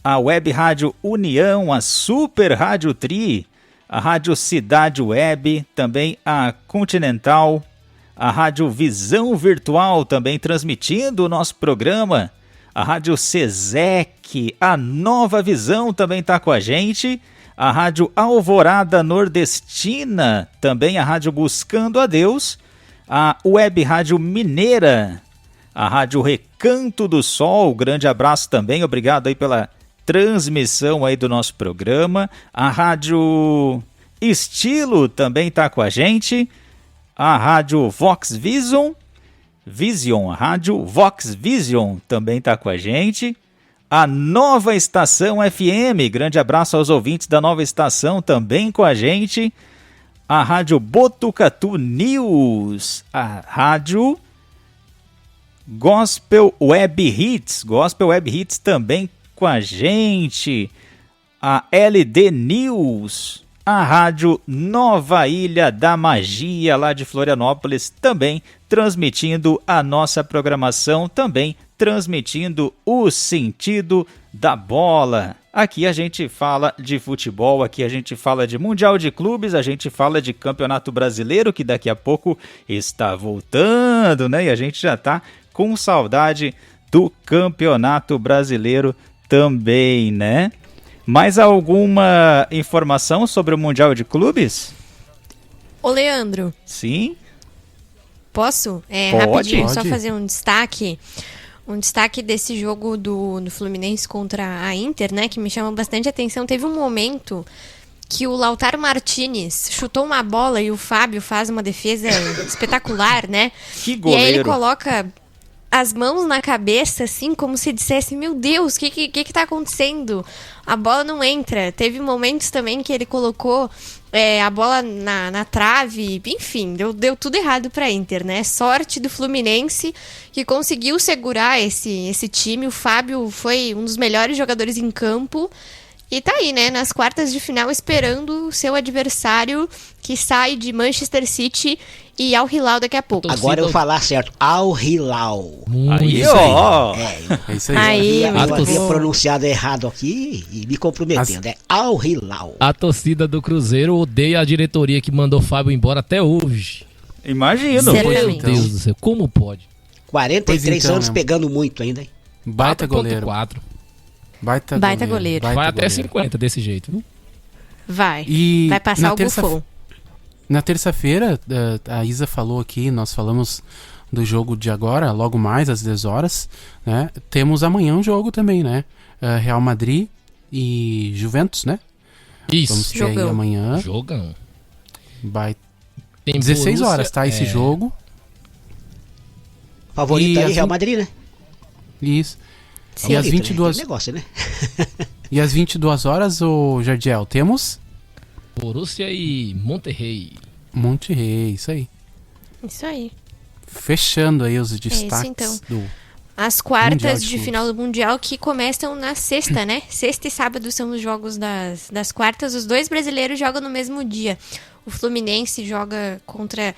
a Web Rádio União, a Super Rádio Tri, a Rádio Cidade Web, também a Continental, a Rádio Visão Virtual também transmitindo o nosso programa, a Rádio Cesec, a Nova Visão também está com a gente, a Rádio Alvorada Nordestina, também a Rádio Buscando a Deus, a Web Rádio Mineira, a Rádio Recanto do Sol, grande abraço também, obrigado aí pela transmissão aí do nosso programa. A Rádio Estilo também está com a gente. A Rádio Vox Vision, a Rádio Vox Vision também está com a gente. A Nova Estação FM, grande abraço aos ouvintes da Nova Estação também com a gente. A Rádio Botucatu News, a Rádio Gospel Web Hits também com a gente, a LD News, a Rádio Nova Ilha da Magia, lá de Florianópolis, também transmitindo a nossa programação, também transmitindo o Sentido da Bola. Aqui a gente fala de futebol, aqui a gente fala de Mundial de Clubes, a gente fala de Campeonato Brasileiro, que daqui a pouco está voltando, né? E a gente já está com saudade do Campeonato Brasileiro também, né? Mais alguma informação sobre o Mundial de Clubes? Ô, Leandro. Sim? Posso? Rapidinho, só fazer um destaque desse jogo do Fluminense contra a Inter, né? Que me chama bastante atenção. Teve um momento que o Lautaro Martinez chutou uma bola e o Fábio faz uma defesa espetacular, né? Que goleiro. E aí ele coloca as mãos na cabeça, assim, como se dissesse, meu Deus, o que tá acontecendo? A bola não entra. Teve momentos também que ele colocou a bola na trave, enfim, deu tudo errado pra Inter, né? Sorte do Fluminense, que conseguiu segurar esse time. O Fábio foi um dos melhores jogadores em campo. E tá aí, né, nas quartas de final, esperando o seu adversário, que sai de Manchester City e Al Hilal daqui a pouco. Agora eu vou falar certo, Al Hilal. Aí, ó. É isso aí. Eu havia pronunciado errado aqui e me comprometendo. É Al Hilal. A torcida do Cruzeiro odeia a diretoria que mandou o Fábio embora até hoje. Imagino. Meu Deus do céu, como pode? 43 então, anos né? pegando muito ainda, hein? Baita goleiro. 4. Baita goleiro. Vai até 50 desse jeito, viu? Vai passar o Buffon. Na terça-feira, a Isa falou aqui, nós falamos do jogo de agora, logo mais às 10 horas, né? Temos amanhã um jogo também, né? Real Madrid e Juventus, né? Isso. Vamos ter aí amanhã. Jogão. Vai Tem 16 Borussia, horas, tá? Esse jogo. Favorito E aí, as Real vin- Madrid, né? Isso. Sim. E às Favorito, 22 Né? Negócio, né? E às 22 horas, o Jardiel, temos Borussia e Monterrey. Monterrey, isso aí. Isso aí. Fechando aí os destaques então. do... As quartas Mundial de de Clubes. final do Mundial que começam na sexta, né? Sexta e sábado são os jogos das quartas. Os dois brasileiros jogam no mesmo dia. O Fluminense joga contra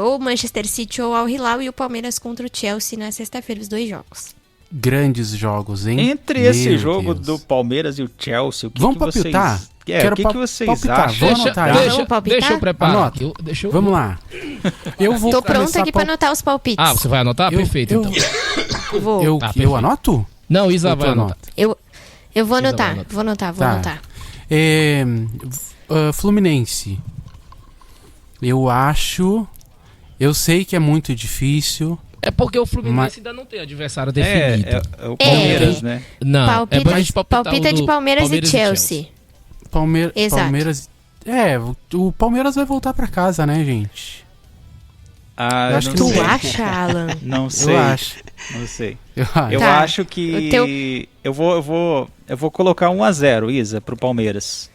ou Manchester City ou Al Hilal e o Palmeiras contra o Chelsea na sexta-feira, os 2 jogos. Grandes jogos, hein? Entre esse Meu jogo Deus. do Palmeiras e o Chelsea, o que, Vamos que vocês... palpitar? o Quero que vocês palpitar. acham? Vamos anotar aí. Vamos palpitar? Deixa eu preparar. Anota. aqui. Deixa eu... Vamos lá. Eu vou Tô pronta começar aqui pra anotar os palpites. Ah, você vai anotar? Eu- Perfeito, eu- então. Vou. Eu, Tá, eu perfeito. anoto? Não, Isa Ou tu vai anotar. anota? Eu vou Isa anotar, vai anotar. vou anotar, vou Tá. anotar. Fluminense. Eu acho... Eu sei que é muito difícil. É porque o Fluminense Mas- ainda não tem adversário definido. É o Palmeiras, né? Não, Palpite, é pra gente palpitar palpita o de do Palmeiras e Chelsea. Exato. Palmeiras... o Palmeiras vai voltar pra casa, né, gente? Ah, Eu acho não que não Tu sei. vai. acha, Alan? Não sei. Eu acho. Não sei. Eu acho. Eu Tá. acho que O teu- eu vou colocar 1-0, Isa, pro Palmeiras.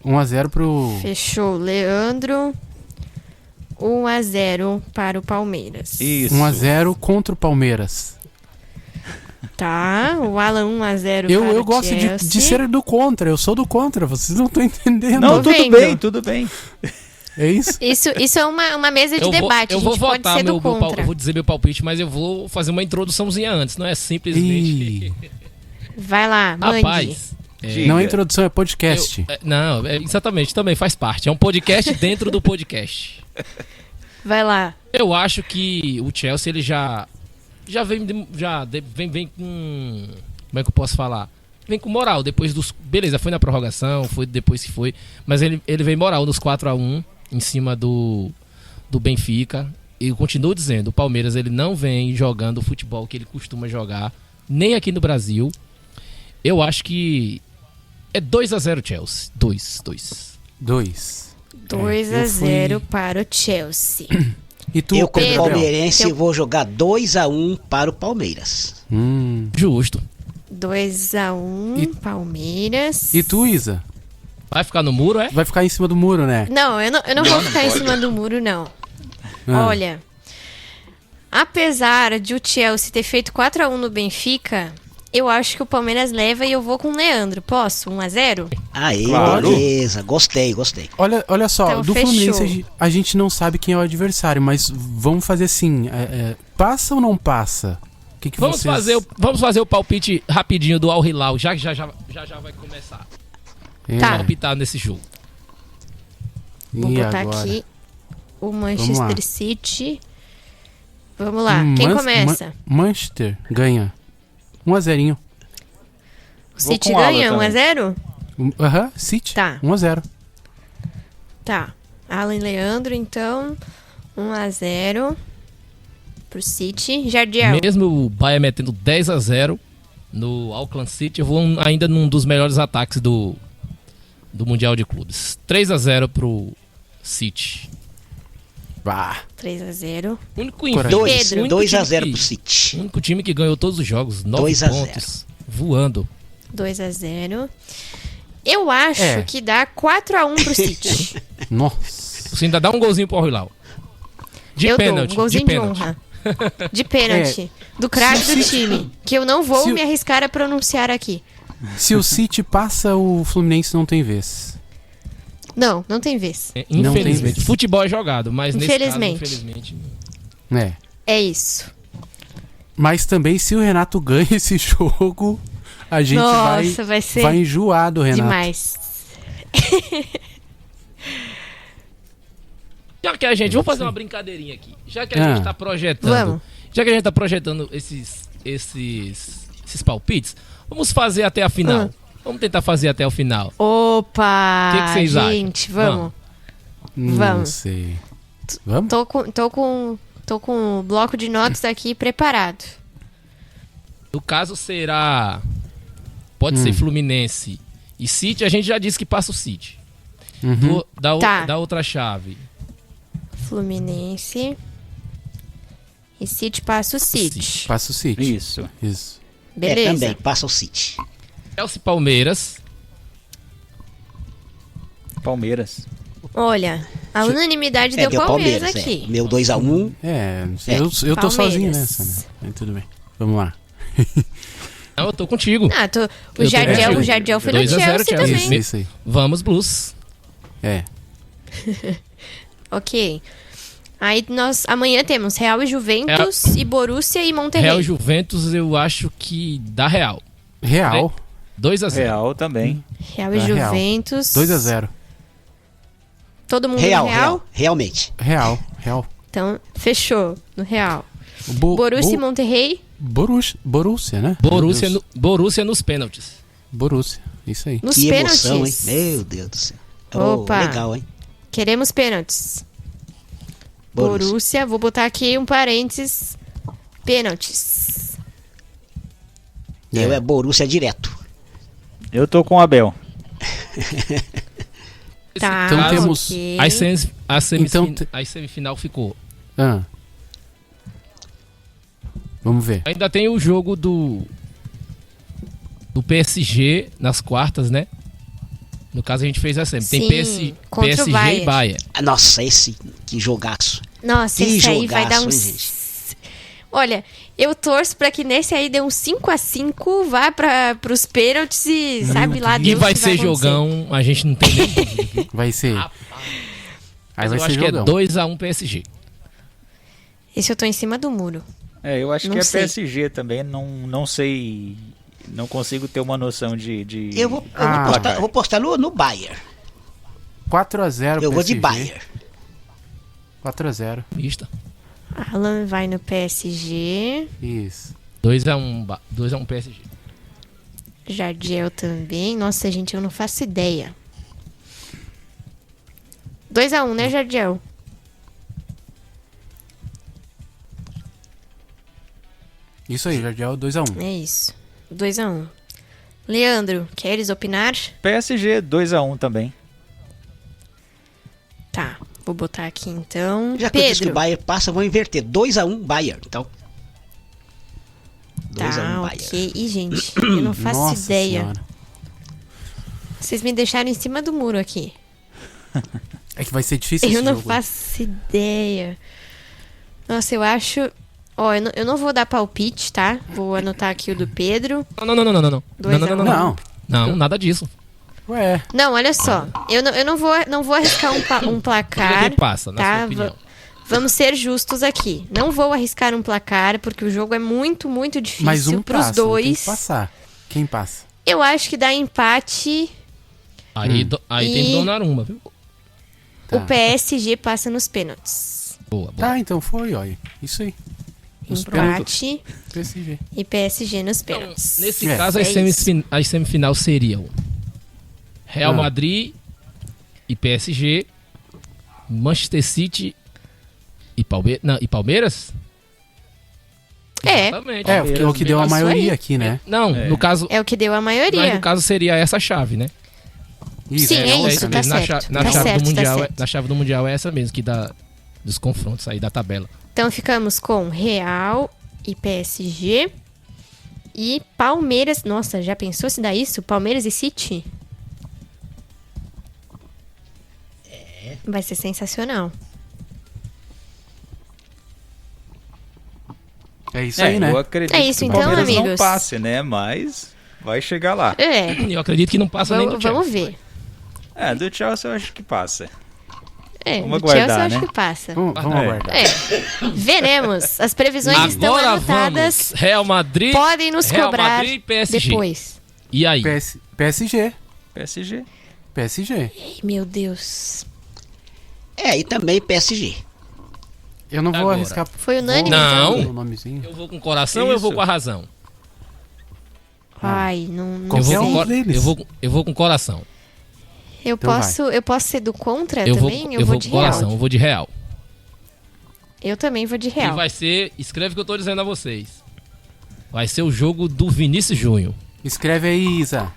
1-0 pro... Fechou, Leandro. 1-0 para o Palmeiras. Isso. 1-0 contra o Palmeiras. Tá, o Alan 1-0 para Eu o gosto de Chelsea. ser do contra. Eu sou do contra. Vocês não estão entendendo. Não, Tô tudo vendo. bem, tudo bem. É isso? Isso é uma mesa de Eu vou, debate, eu a vou gente pode votar ser do contra. eu vou dizer meu palpite, mas eu vou fazer uma introduçãozinha antes, não é simplesmente. Ih, Vai lá, mande. Rapaz, Diga. não é introdução, é podcast. não, exatamente, também faz parte. É um podcast dentro do podcast. Vai lá. Eu acho que o Chelsea ele já vem com, como é que eu posso falar? Vem com moral depois dos, beleza, foi na prorrogação, foi depois que foi, mas ele vem moral nos 4-1 em cima do Benfica. E eu continuo dizendo, o Palmeiras ele não vem jogando o futebol que ele costuma jogar, nem aqui no Brasil. Eu acho que é 2-0 Chelsea. 2. 2. 2-0 para o Chelsea. E tu, Eu, como Pedro, palmeirense, teu- vou jogar 2-1 para o Palmeiras. Justo. 2-1, Palmeiras. E tu, Isa? Vai ficar no muro, é? Vai ficar em cima do muro, né? Não, eu não vou ficar em cima do muro, não. Ah. Olha, apesar de o Chelsea ter feito 4-1 no Benfica, eu acho que o Palmeiras leva e eu vou com o Leandro. Posso? 1-0? Aí, Claro. beleza. Gostei. Olha só, Então, do fechou. Fluminense a gente não sabe quem é o adversário, mas vamos fazer assim: passa ou não passa? O que Vamos vocês... fazer o palpite rapidinho do Al Hilal, já vai começar Tá. a palpitar nesse jogo. Vou E botar agora? aqui o Vamos lá. Manchester City. Vamos lá, quem começa? Manchester ganha. 1-0. O City com o Alan ganha também. 1-0? Aham, City. Tá. 1-0. Tá. Alan e Leandro, então. 1-0 pro City. Jardiel. Mesmo o Bayern metendo 10-0 no Auckland City, eu vou ainda num dos melhores ataques do Mundial de Clubes. 3-0 pro City. Bah. 3-0. O único Coragem. invicto, o único 2-0 time pro que- City. o único time que ganhou todos os jogos, 9 2-0. pontos, voando. 2-0. Eu acho É. que dá 4-1 pro City. Nossa. Você ainda dá um golzinho pro Al Hilal. De eu pênalti, dou um golzinho de de, pênalti. honra. De pênalti. Do craque do time. Que eu não vou Se o- me arriscar a pronunciar aqui. Se o City passa, o Fluminense não tem vez. Não tem vez. É, Não tem infelizmente. vez. Futebol é jogado, mas Infelizmente. nesse caso, infelizmente. É. É isso. Mas também, se o Renato ganha esse jogo, a gente Nossa, vai ser vai enjoar do Renato. demais. Já que a gente, vamos fazer uma brincadeirinha aqui. Já que a Ah. gente tá projetando, Vamos. já que a gente tá projetando esses palpites, vamos fazer até a final. Vamos tentar fazer até o final. Opa! Que vocês acham? gente, vamos. Não Vamos. sei. Vamos? Tô com Tô com o bloco de notas aqui preparado. No caso será... Pode ser Fluminense e City. A gente já disse que passa o City. Da outra chave. Fluminense e City passa o City. Passa o City. Isso. Beleza. Também, passa o City. Chelsea Palmeiras. Palmeiras. Olha, a unanimidade deu Palmeiras aqui. Meu 2x1. Eu tô sozinho Palmeiras. nessa, né? Mas tudo bem. Vamos lá. Não, eu tô contigo. O Jadiel foi no 2 a 0 Chelsea Chelsea. também. Isso aí. Vamos, Blues. Ok. Aí amanhã temos Real e Juventus e Borussia e Monterrey. Real e Juventus, eu acho que dá Real. Real. 2 a 0. Real também. Real e Juventus. 2-0. Todo mundo no Real? Realmente. Real. Então, fechou no Real. Borussia e Monterrey. Borussia, né? Borussia nos pênaltis. Borussia, isso aí. Nos Que pênaltis. emoção, hein? Meu Deus do céu. Opa. Legal, hein? Queremos pênaltis. Borussia, vou botar aqui um parênteses. Pênaltis. Eu é Borussia direto. Eu tô com o Abel. Tá, Então temos- ok. A semifinal ficou. Vamos ver. Ainda tem o jogo do PSG nas quartas, né? No caso a gente fez a semi. Tem Sim, contra o PSG Bayern. e Bayern. Nossa, que jogaço. Nossa, Que esse aí vai dar jogaço, uns... hein, gente? Olha, eu torço pra que nesse aí dê uns 5-5, vá pros pênaltis e sabe lá E Deus vai o que ser acontecer. jogão, a gente não tem nem dúvida. Vai ser. Aí Aí vai eu ser acho que jogão. é 2-1 PSG. Esse eu tô em cima do muro. Eu acho Não que é sei. PSG também. Não sei. Não consigo ter uma noção de Eu vou postar no Bayern. 4-0 Eu vou de PSG. Bayern. 4-0. Mista. Alan vai no PSG. Isso. 2-1 PSG. Jadiel também. Nossa, gente, eu não faço ideia. 2-1, né, Jadiel? Isso aí, Jardiel 2-1. É isso. 2-1. Leandro, queres opinar? PSG 2-1 também. Tá, vou botar aqui então. Já que eu disse que o Pedro. Bayern passa, vou inverter. 2x1 Bayern, então. 2x1 Tá, Bayern. ok. Ih, gente, eu não faço Nossa ideia. Senhora. Vocês me deixaram em cima do muro aqui. É que vai ser difícil Eu esse não jogo. faço ideia. Nossa, eu acho... Ó, eu não vou dar palpite, tá? Vou anotar aqui o do Pedro. Não. 2-1. Não. Nada disso. Ué. Não, olha só. Eu não vou arriscar um placar. Quem passa, na tá? sua opinião? Vamos ser justos aqui. Não vou arriscar um placar, porque o jogo é muito, muito difícil Mais um pros passa, dois. tem que passar. Quem passa? Eu acho que dá empate. Aí tem E- Donnarumma, viu? Tá. O PSG passa nos pênaltis. Boa. Tá, então foi, ó. Isso aí. Os pênaltis. Empate PSG. e PSG nos pênaltis. Nesse É. caso, É as semifinal seriam Real Madrid e PSG, Manchester City e Palmeiras? É. Exatamente. É, o que deu a Isso aí. maioria aqui, né? Não, no caso, É o que deu a mas maioria. no caso seria essa chave, né? Sim, é outra, isso, né? tá Na certo. cha- na Tá chave certo, do tá mundial, certo. na chave do mundial é essa mesmo que dá dos confrontos aí da tabela. Então ficamos com Real e PSG e Palmeiras. Nossa, já pensou se dá isso? Palmeiras e City? Vai ser sensacional. É isso aí, né? Eu acredito É isso que o então, Palmeiras não amigos? passe, né? Mas vai chegar lá. É, Eu acredito que não passa nem do vamos Chelsea. ver. Do Chelsea eu acho que passa. É, Vamos do Chelsea eu aguardar, acho né? que passa. Vamos aguardar. É, veremos. As previsões estão Agora anotadas. vamos. Real Madrid. Podem nos Real cobrar Madrid e PSG. depois. E aí? PSG. PSG. PSG. Ai, meu Deus. E também PSG. Eu não vou Agora. arriscar. Foi unânime, Não. então? O nomezinho. Eu vou com o coração ou eu vou com a razão? Ai, não Qualquer sei. um deles. Eu vou com o coração. Eu Então posso ser do contra Eu vou, também? eu vou de com o coração, Real. eu vou de Real. Eu também vou de E Real. vai ser, escreve o que eu tô dizendo a vocês. Vai ser o jogo do Vinícius Júnior. Escreve aí, Isa.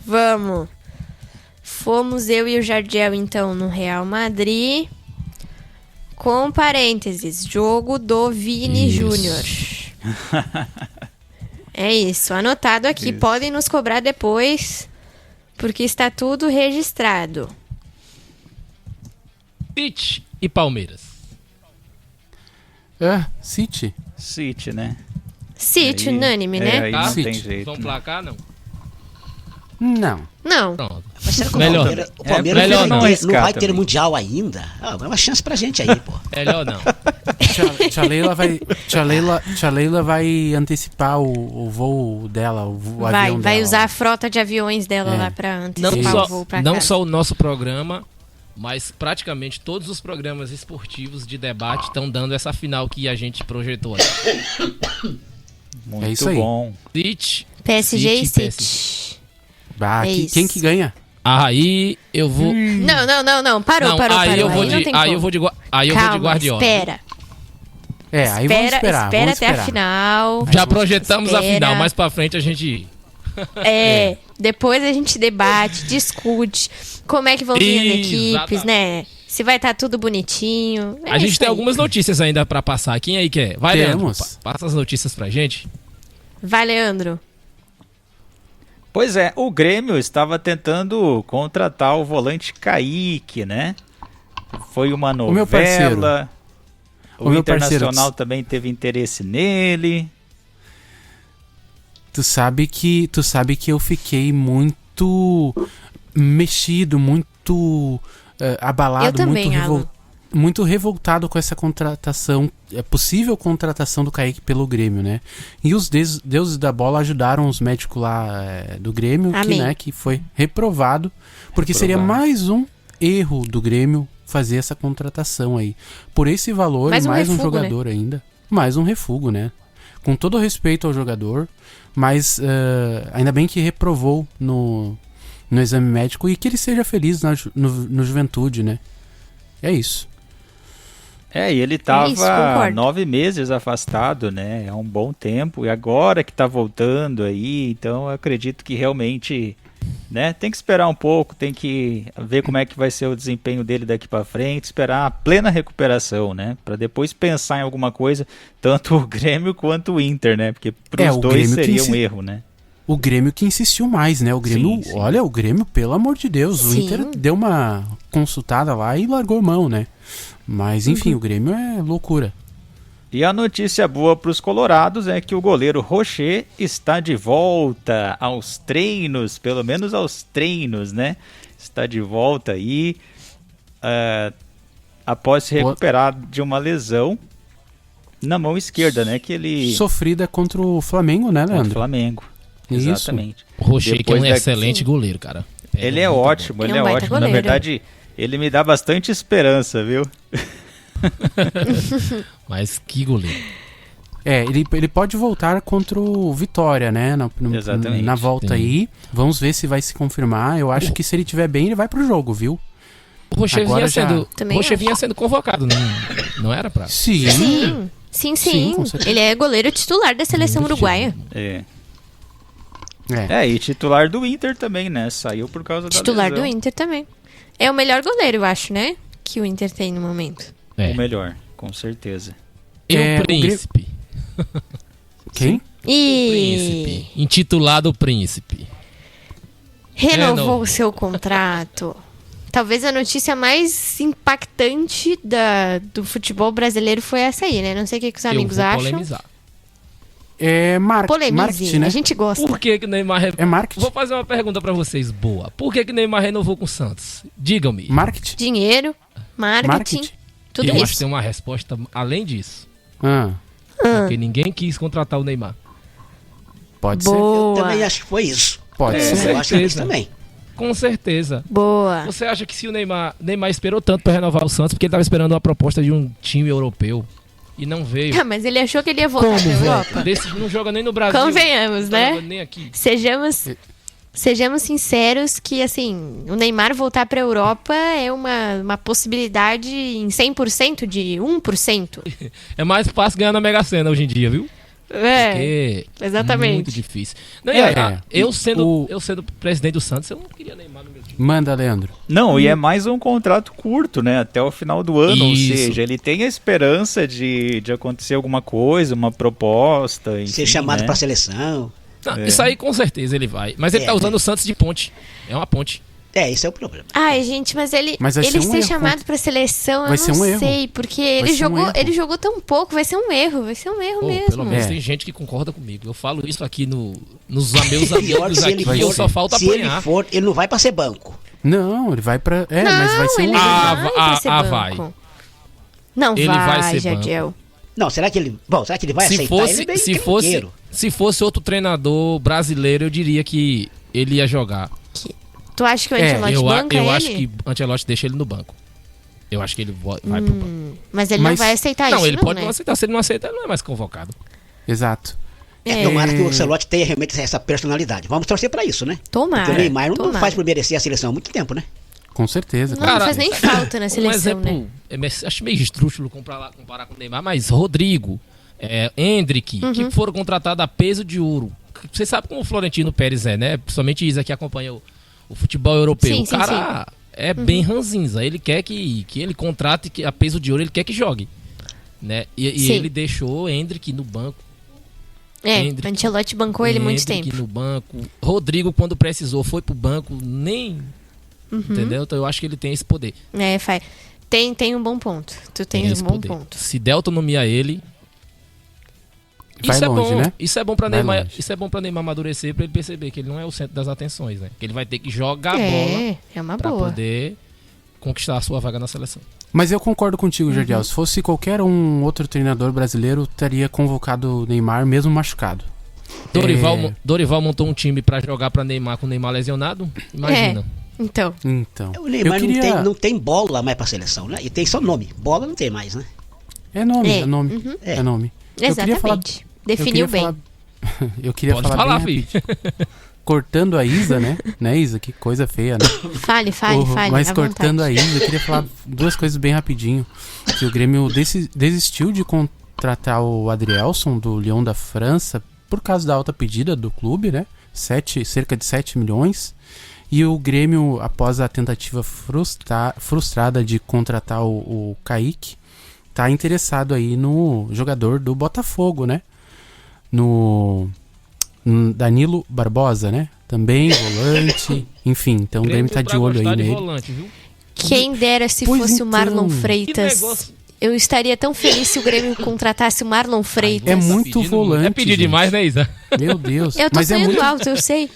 Vamos. Fomos eu e o Jardiel, então, no Real Madrid. Com parênteses, jogo do Vini Isso. Júnior. É isso, anotado aqui. Isso. Podem nos cobrar depois, porque está tudo registrado. City e Palmeiras. City. City, né? City, Aí- unânime, é, né? aí Tá? não tem City. jeito. Vamos né? placar, não? Não. Não. Pronto. Mas será que Melhor. o Palmeiras melhor não, não vai ter, arriscar não vai ter também. Mundial ainda? Ah, é uma chance pra gente aí, pô. Melhor não. Tia Leila vai antecipar o voo dela, o avião Vai dela. usar a frota de aviões dela É. lá pra Não, antecipar o voo pra não casa. só o nosso programa, mas praticamente todos os programas esportivos de debate estão dando essa final que a gente projetou. Muito É isso aí. bom. City, PSG e City, City. Bah, É quem isso. que ganha? Aí eu vou. Não. Parou. aí eu Aí vou não de, tem aí como. eu vou de, aí eu vou de Guardiola. espera. Aí vamos esperar. Espera vamos até esperar. a final. Já projetamos a Espera. final, mais pra frente a gente. Depois a gente debate, discute como é que vão vir as equipes, Exatamente. né? Se vai estar tudo bonitinho. É A gente isso tem aí. algumas notícias ainda pra passar. Quem aí quer? Vai, Leandro. Temos. Passa as notícias pra gente. Vai, Leandro. Pois é, o Grêmio estava tentando contratar o volante Kaique, né? Foi uma novela. meu parceiro. O meu Internacional parceiro. também teve interesse nele. Tu sabe que eu fiquei muito mexido, muito abalado, Eu também, Alan. muito revoltado com essa contratação, possível contratação do Kaique pelo Grêmio, né? E os deuses da bola ajudaram os médicos lá do Grêmio, Amém. que foi reprovado, porque seria mais um erro do Grêmio fazer essa contratação aí. Por esse valor, Mais mais um um refugo, jogador ainda, mais um refugo, né? Com todo respeito ao jogador, mas ainda bem que reprovou no exame médico e que ele seja feliz no Juventude, né? É isso. E ele isso, estava concordo. 9 meses afastado, né? É um bom tempo. E agora que tá voltando aí, então eu acredito que realmente, né? Tem que esperar um pouco, tem que ver como é que vai ser o desempenho dele daqui para frente, esperar a plena recuperação, né? Para depois pensar em alguma coisa, tanto o Grêmio quanto o Inter, né? Porque para os o dois Grêmio que seria um erro, né? O Grêmio que insistiu mais, né? O Grêmio, Sim. olha, o Grêmio, pelo amor de Deus, o Sim. Inter deu uma consultada lá e largou mão, né? Mas enfim, o Grêmio é loucura. E a notícia boa para os colorados é que o goleiro Rocher está de volta aos treinos, pelo menos aos treinos, né? Está de volta aí após se recuperar de uma lesão na mão esquerda, né? Que ele Sofrida contra o Flamengo, né, contra o Leandro? Flamengo. Isso. Exatamente. O Rocher, que é Depois um da- excelente goleiro, cara. Ele é muito ótimo, bom. ele Ele é é um baita ótimo. Na goleiro. verdade, ele me dá bastante esperança, viu? bom. Mas que goleiro. Ele pode voltar contra o Vitória, né? Exatamente. Na volta Sim. aí. Vamos ver se vai se confirmar. Eu acho que se ele estiver bem, ele vai pro jogo, viu? O Rocher Agora Também vinha sendo convocado, não era pra... Sim. Sim. com certeza. Ele é goleiro titular da seleção uruguaia. É. É. E titular do Inter também, né? Saiu por causa da Titular lesão. do Inter também. É o melhor goleiro, eu acho, né? Que o Inter tem no momento. É. O melhor, com certeza. E É, o o Príncipe? Quem? E Príncipe. Intitulado Príncipe. renovou Renovou. o seu contrato. Talvez a notícia mais impactante do futebol brasileiro foi essa aí, né? Não sei o que os amigos Eu vou acham. polemizar. É Polemize, marketing, né? a gente gosta. Por que que o Neymar... É marketing. Vou fazer uma pergunta pra vocês, boa. Por que que o Neymar renovou com o Santos? Digam-me. Marketing? Dinheiro, marketing, tudo Eu acho que isso. tem uma resposta além disso. Ah, Porque ninguém quis contratar o Neymar. pode ser. Boa, Também acho que foi isso. Pode É, ser. Eu acho que foi isso certeza. também. Com certeza. boa. Você acha que se o Neymar esperou tanto pra renovar o Santos porque ele tava esperando uma proposta de um time europeu e não veio? Ah, mas ele achou que ele ia voltar Como, pra velho? Europa. Desse não joga nem no Brasil. Convenhamos, Não joga né? nem aqui. Sejamos Sejamos sinceros que, assim, o Neymar voltar pra Europa é uma possibilidade em 100% de 1%. É mais fácil ganhar na Mega Sena hoje em dia, viu? É, exatamente. Muito difícil. Não, É. eu sendo presidente do Santos, eu não queria Neymar no meu time. Manda, Leandro. Não, e é mais um contrato curto, né? Até o final do ano. Isso. Ou seja, ele tem a esperança de acontecer alguma coisa, uma proposta. Enfim, Ser chamado né? pra seleção. Não, isso aí com certeza ele vai. Mas ele tá usando o Santos de ponte. É uma ponte. Esse é o problema. Ai, gente, mas ele Mas vai ser um ser erro. chamado pra seleção, Vai eu ser não um erro. sei, porque ser um erro. ele jogou tão pouco, vai ser um erro Pô, mesmo. pelo menos É. tem gente que concorda comigo. Eu falo isso aqui nos meus Pior amigos se ele aqui, eu for, só falta se apanhar. ele for, ele não vai pra ser banco. Não, ele vai pra... Não, mas vai ser ele um... Ah, vai pra ser banco. vai. Não Ele vai ser Jadiel. Não, será que ele vai Se aceitar? fosse, Ele é bem se fosse outro treinador brasileiro, eu diria que ele ia jogar. Tu acha que o Ancelotti banca eu ele? acho que o Ancelotti deixa ele no banco. Eu acho que ele vai pro banco. Mas ele Mas- não vai aceitar Não, isso, ele pode né? não aceitar. Se ele não aceitar, ele não é mais convocado. Exato. Tomara que o Ancelotti tenha realmente essa personalidade. Vamos torcer pra isso, né? Tomara. Porque o Neymar não tomara. faz por merecer a seleção há muito tempo, né? Com certeza. Não, cara. não faz nem falta na Um seleção, exemplo, né? acho meio esdrúxulo comparar com o Neymar, mas Rodrigo, Endrick, que foram contratados a peso de ouro. Você sabe como o Florentino Pérez é, né? Principalmente Isa que acompanha o futebol europeu. Sim, o cara é bem ranzinza. Ele quer que ele contrate a peso de ouro, ele quer que jogue. Né? E Sim. ele deixou Endrick no banco. O Ancelotti bancou ele muito Endrick tempo. no banco. Rodrigo, quando precisou, foi pro banco, nem... Entendeu? Então eu acho que ele tem esse poder. Tem um bom ponto. Tu tens esse um bom poder. ponto. Se der autonomia a ele... Vai Isso longe, é bom, né? Isso é bom pra Vai Neymar. longe. Isso é bom para Neymar amadurecer, pra ele perceber que ele não é o centro das atenções, né? Que ele vai ter que jogar a bola É uma pra boa. poder conquistar a sua vaga na seleção. Mas eu concordo contigo, Jardiel. Se fosse qualquer outro treinador brasileiro, teria convocado o Neymar mesmo machucado. Dorival montou um time pra jogar pra Neymar com o Neymar lesionado. Imagina. Então, Então, O Neymar eu queria... não tem bola mais pra seleção, né? E tem só nome. Bola não tem mais, né? É nome, É. é nome. É nome. Eu queria falar- exatamente. Definiu bem. Eu queria Pode falar falar, bem filho. rapidinho. Cortando a Isa, né? Né, Isa? Que coisa feia, né? Fale. Mas à cortando vontade. a Isa, eu queria falar duas coisas bem rapidinho. Que o Grêmio desistiu de contratar o Adrielson do Lyon da França por causa da alta pedida do clube, né? Cerca de 7 milhões. E o Grêmio, após a tentativa frustrada de contratar o Kaique, tá interessado aí no jogador do Botafogo, né? No Danilo Barbosa, né? Também volante, enfim, então o Grêmio tá de olho aí nele. Volante, viu? Quem dera se Pois fosse o então. Marlon Que Freitas. negócio. Eu estaria tão feliz se o Grêmio contratasse o Marlon Freitas. É muito volante. É pedir gente. demais, né, Isa? Meu Deus. Eu tô Mas é sonhando muito. alto, eu sei.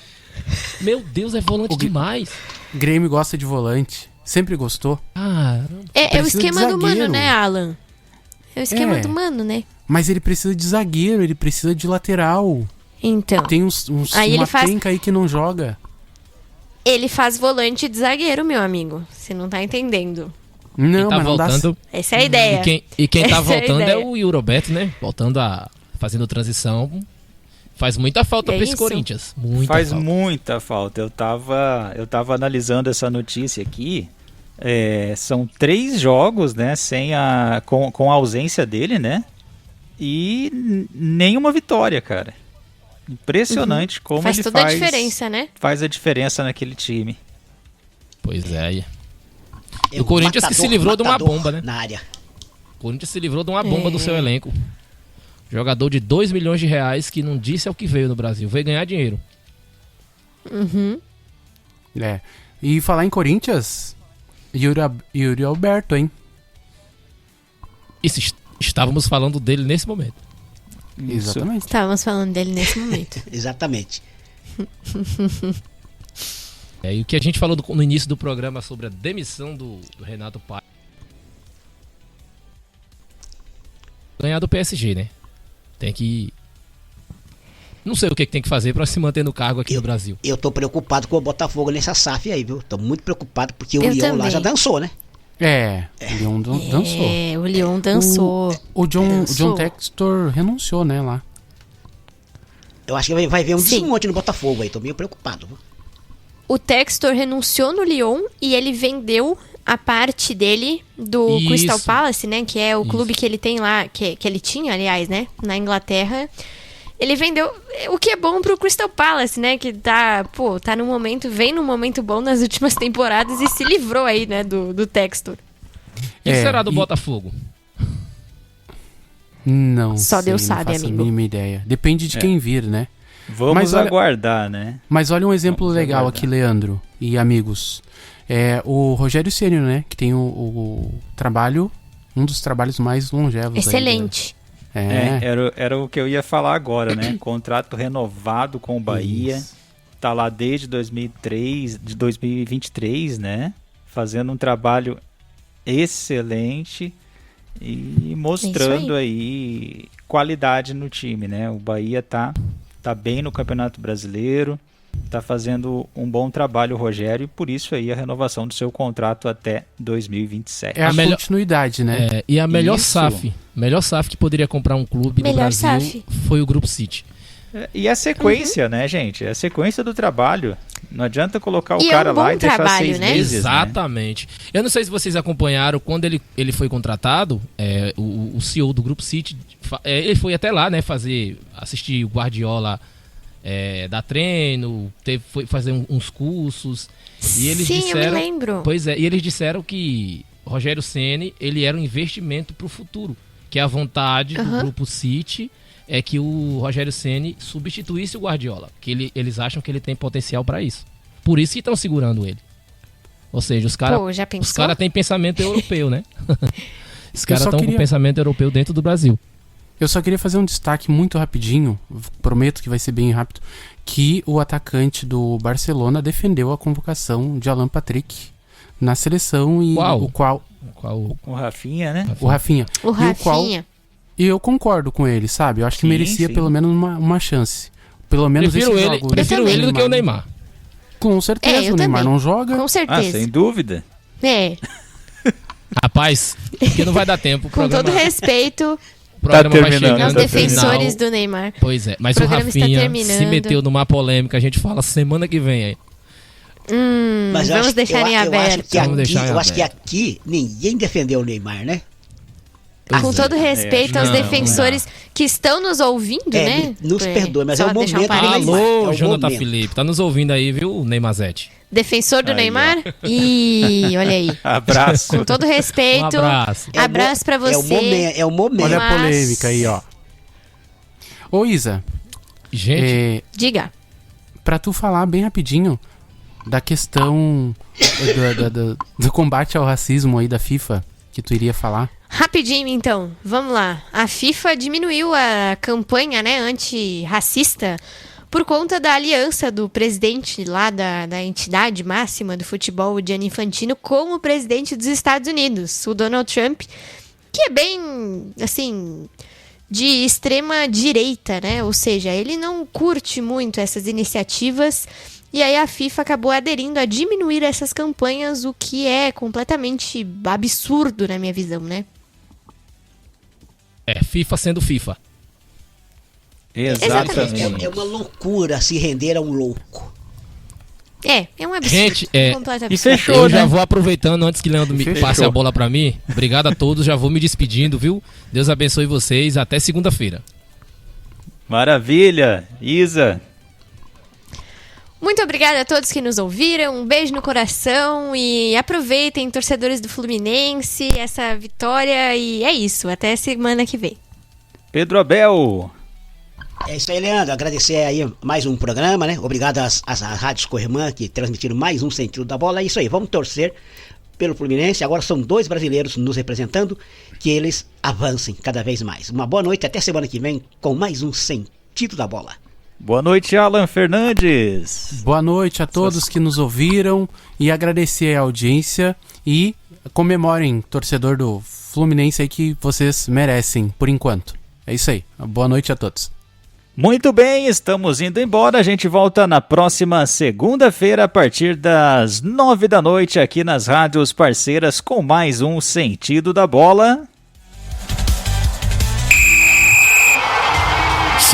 Meu Deus, é volante demais. Grêmio gosta de volante. Sempre gostou. Caramba. É o Precisa de esquema do Mano, zagueiro. né, Alan? É o esquema É. do Mano, né? Mas ele precisa de zagueiro, ele precisa de lateral. Então, Tem Aí ele uma faz- penca aí que não joga. ele faz volante de zagueiro, meu amigo. Você não tá entendendo. Não, Quem tá mas não dá. voltando. Essa é a ideia. E quem tá Essa é a voltando é ideia. o Eurobeto, né? Voltando fazendo transição. Faz muita falta É pra esse isso. Corinthians. Muita Faz falta. muita falta. Eu tava analisando essa notícia aqui. São 3 jogos, né? Com a ausência dele, né? E nenhuma vitória, cara. Impressionante como Faz ele toda a diferença, né? faz a diferença naquele time. Pois é. É o Corinthians que se livrou de uma matador bomba, né? Na área. O Corinthians se livrou de uma bomba do É. seu elenco. Jogador de 2 milhões de reais que não disse ao que veio no Brasil. Veio ganhar dinheiro. É. E falar em Corinthians, Yuri Alberto, hein? Isso, estávamos falando dele nesse momento. Exatamente. Estávamos falando dele nesse momento. Exatamente. E o que a gente falou no início do programa sobre a demissão do Renato Paiva. Ganhar do PSG, né? Tem que... Não sei o que tem que fazer pra se manter no cargo aqui no Brasil. Eu tô preocupado com o Botafogo nessa SAF aí, viu? Tô muito preocupado porque o Eu Lyon lá também. já dançou, né? O Lyon dançou. É, o Lyon dançou. O John Dançou. Textor renunciou, né, lá. Eu acho que vai ver um Sim. desmonte no Botafogo aí. Tô meio preocupado, viu? o Textor renunciou no Lyon e ele vendeu a parte dele do Isso. Crystal Palace, né? Que é o Isso. clube que ele tem lá, que ele tinha, aliás, né? Na Inglaterra. Ele vendeu, o que é bom pro Crystal Palace, né? Que tá no momento, vem num momento bom nas últimas temporadas e se livrou aí, né? Do Textor. E será do Botafogo? Não Só sei, Deus não sabe, faço amigo. a mínima ideia. Depende de quem vir, né? Vamos Mas olha- aguardar, né? Mas olha um exemplo Vamos legal aguardar. aqui, Leandro e amigos. É o Rogério Ceni, né? Que tem o trabalho, um dos trabalhos mais longevos. Excelente. Aí, né? Era o que eu ia falar agora, né? Contrato renovado com o Bahia. Isso. Tá lá desde 2023, né? Fazendo um trabalho excelente e mostrando aí qualidade no time, né? O Bahia tá bem no Campeonato Brasileiro, tá fazendo um bom trabalho o Rogério e por isso aí a renovação do seu contrato até 2027. É a A melhor- continuidade, né? E a melhor Isso. SAF que poderia comprar um clube no Melhor Brasil SAF. foi o Grupo City. E a sequência, né, gente? É a sequência do trabalho. Não adianta colocar o E é cara um bom lá e deixar trabalho, 6 né? meses, né? Exatamente. Eu não sei se vocês acompanharam, quando ele foi contratado, o CEO do Grupo City, ele foi até lá, né, assistir o Guardiola dar treino, foi fazer uns cursos. E eles Sim, disseram, eu me lembro. Pois é, e eles disseram que Rogério Ceni, ele era um investimento para o futuro, que a vontade do Grupo City é que o Rogério Ceni substituísse o Guardiola, que eles acham que ele tem potencial para isso. Por isso que estão segurando ele. Ou seja, os Pô, já caras pensou? têm pensamento europeu, né? Os caras só estão queria- com pensamento europeu dentro do Brasil. Eu só queria fazer um destaque muito rapidinho, prometo que vai ser bem rápido, que o atacante do Barcelona defendeu a convocação de Alan Patrick na seleção e Qual? o qual Qual Com o Rafinha, né? o Rafinha. O E o qual Rafinha. e eu concordo com ele, sabe? Eu acho que Sim, merecia sim. pelo menos uma chance. Pelo menos Prefiro esses ele, jogos. prefiro ele do que o Neymar. Com certeza, eu o Neymar também. não joga. Com Ah, certeza. sem dúvida. Rapaz, porque não vai dar tempo. O Com programa, todo respeito o programa Tá vai terminando, chegando aos tá no final. defensores do Neymar. Pois é, mas O o programa está Rafinha terminando. se meteu numa polêmica, a gente fala semana que vem aí. Mas eu Vamos acho- deixar em eu acho aberto. que Vamos aqui- deixar em eu acho que aberto. aqui ninguém defendeu o Neymar, né? Com todo respeito aos Não, defensores que estão nos ouvindo, né? Nos perdoe, mas Só é o deixar momento do parênteses. Neymar. Alô, é o Jonathan momento. Felipe, tá nos ouvindo aí, viu, Neymarzete? Defensor do Aí, Neymar? Ih, olha aí. Abraço. Com todo respeito. Um abraço. Abraço pra você. É o momento. Olha a Mas- polêmica aí, ó. Ô Isa, Gente, Diga. pra tu falar bem rapidinho da questão do combate ao racismo aí da FIFA, que tu iria falar. Rapidinho, então. Vamos lá. A FIFA diminuiu a campanha, né, antirracista por conta da aliança do presidente lá da entidade máxima do futebol, Gianni Infantino, com o presidente dos Estados Unidos, o Donald Trump, que é bem, assim, de extrema direita, né? Ou seja, ele não curte muito essas iniciativas. E aí a FIFA acabou aderindo a diminuir essas campanhas, o que é completamente absurdo na minha visão, né? FIFA sendo FIFA. Exatamente. É uma loucura se render a um louco. É um absurdo. Gente, completamente e fechou, Eu né? já vou aproveitando antes que Leandro me Fechou. passe a bola pra mim. Obrigado a todos, já vou me despedindo, viu? Deus abençoe vocês, até segunda-feira. Maravilha. Isa. Muito obrigada a todos que nos ouviram. Um beijo no coração e aproveitem, torcedores do Fluminense, essa vitória. E é isso. Até semana que vem. Pedro Abel. É isso aí, Leandro. Agradecer aí mais um programa, né? Obrigado às rádios Corrimã que transmitiram mais um Sentido da Bola. É isso aí, vamos torcer pelo Fluminense. Agora são 2 brasileiros nos representando, que eles avancem cada vez mais. Uma boa noite, até semana que vem com mais um Sentido da Bola. Boa noite, Alan Fernandes. Boa noite a todos que nos ouviram e agradecer a audiência e comemorem, torcedor do Fluminense aí, que vocês merecem por enquanto. É isso aí. Boa noite a todos. Muito bem, estamos indo embora. A gente volta na próxima segunda-feira a partir das 9 da noite aqui nas rádios parceiras com mais um Sentido da Bola.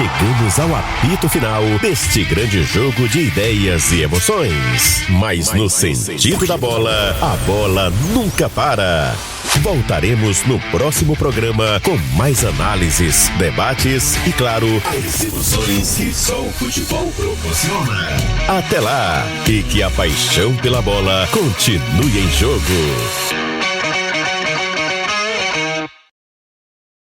chegamos ao apito final deste grande jogo de ideias e emoções. Mas no sentido da bola, a bola nunca para. Voltaremos no próximo programa com mais análises, debates e, claro, As emoções que só o futebol proporciona. até lá. E que a paixão pela bola continue em jogo.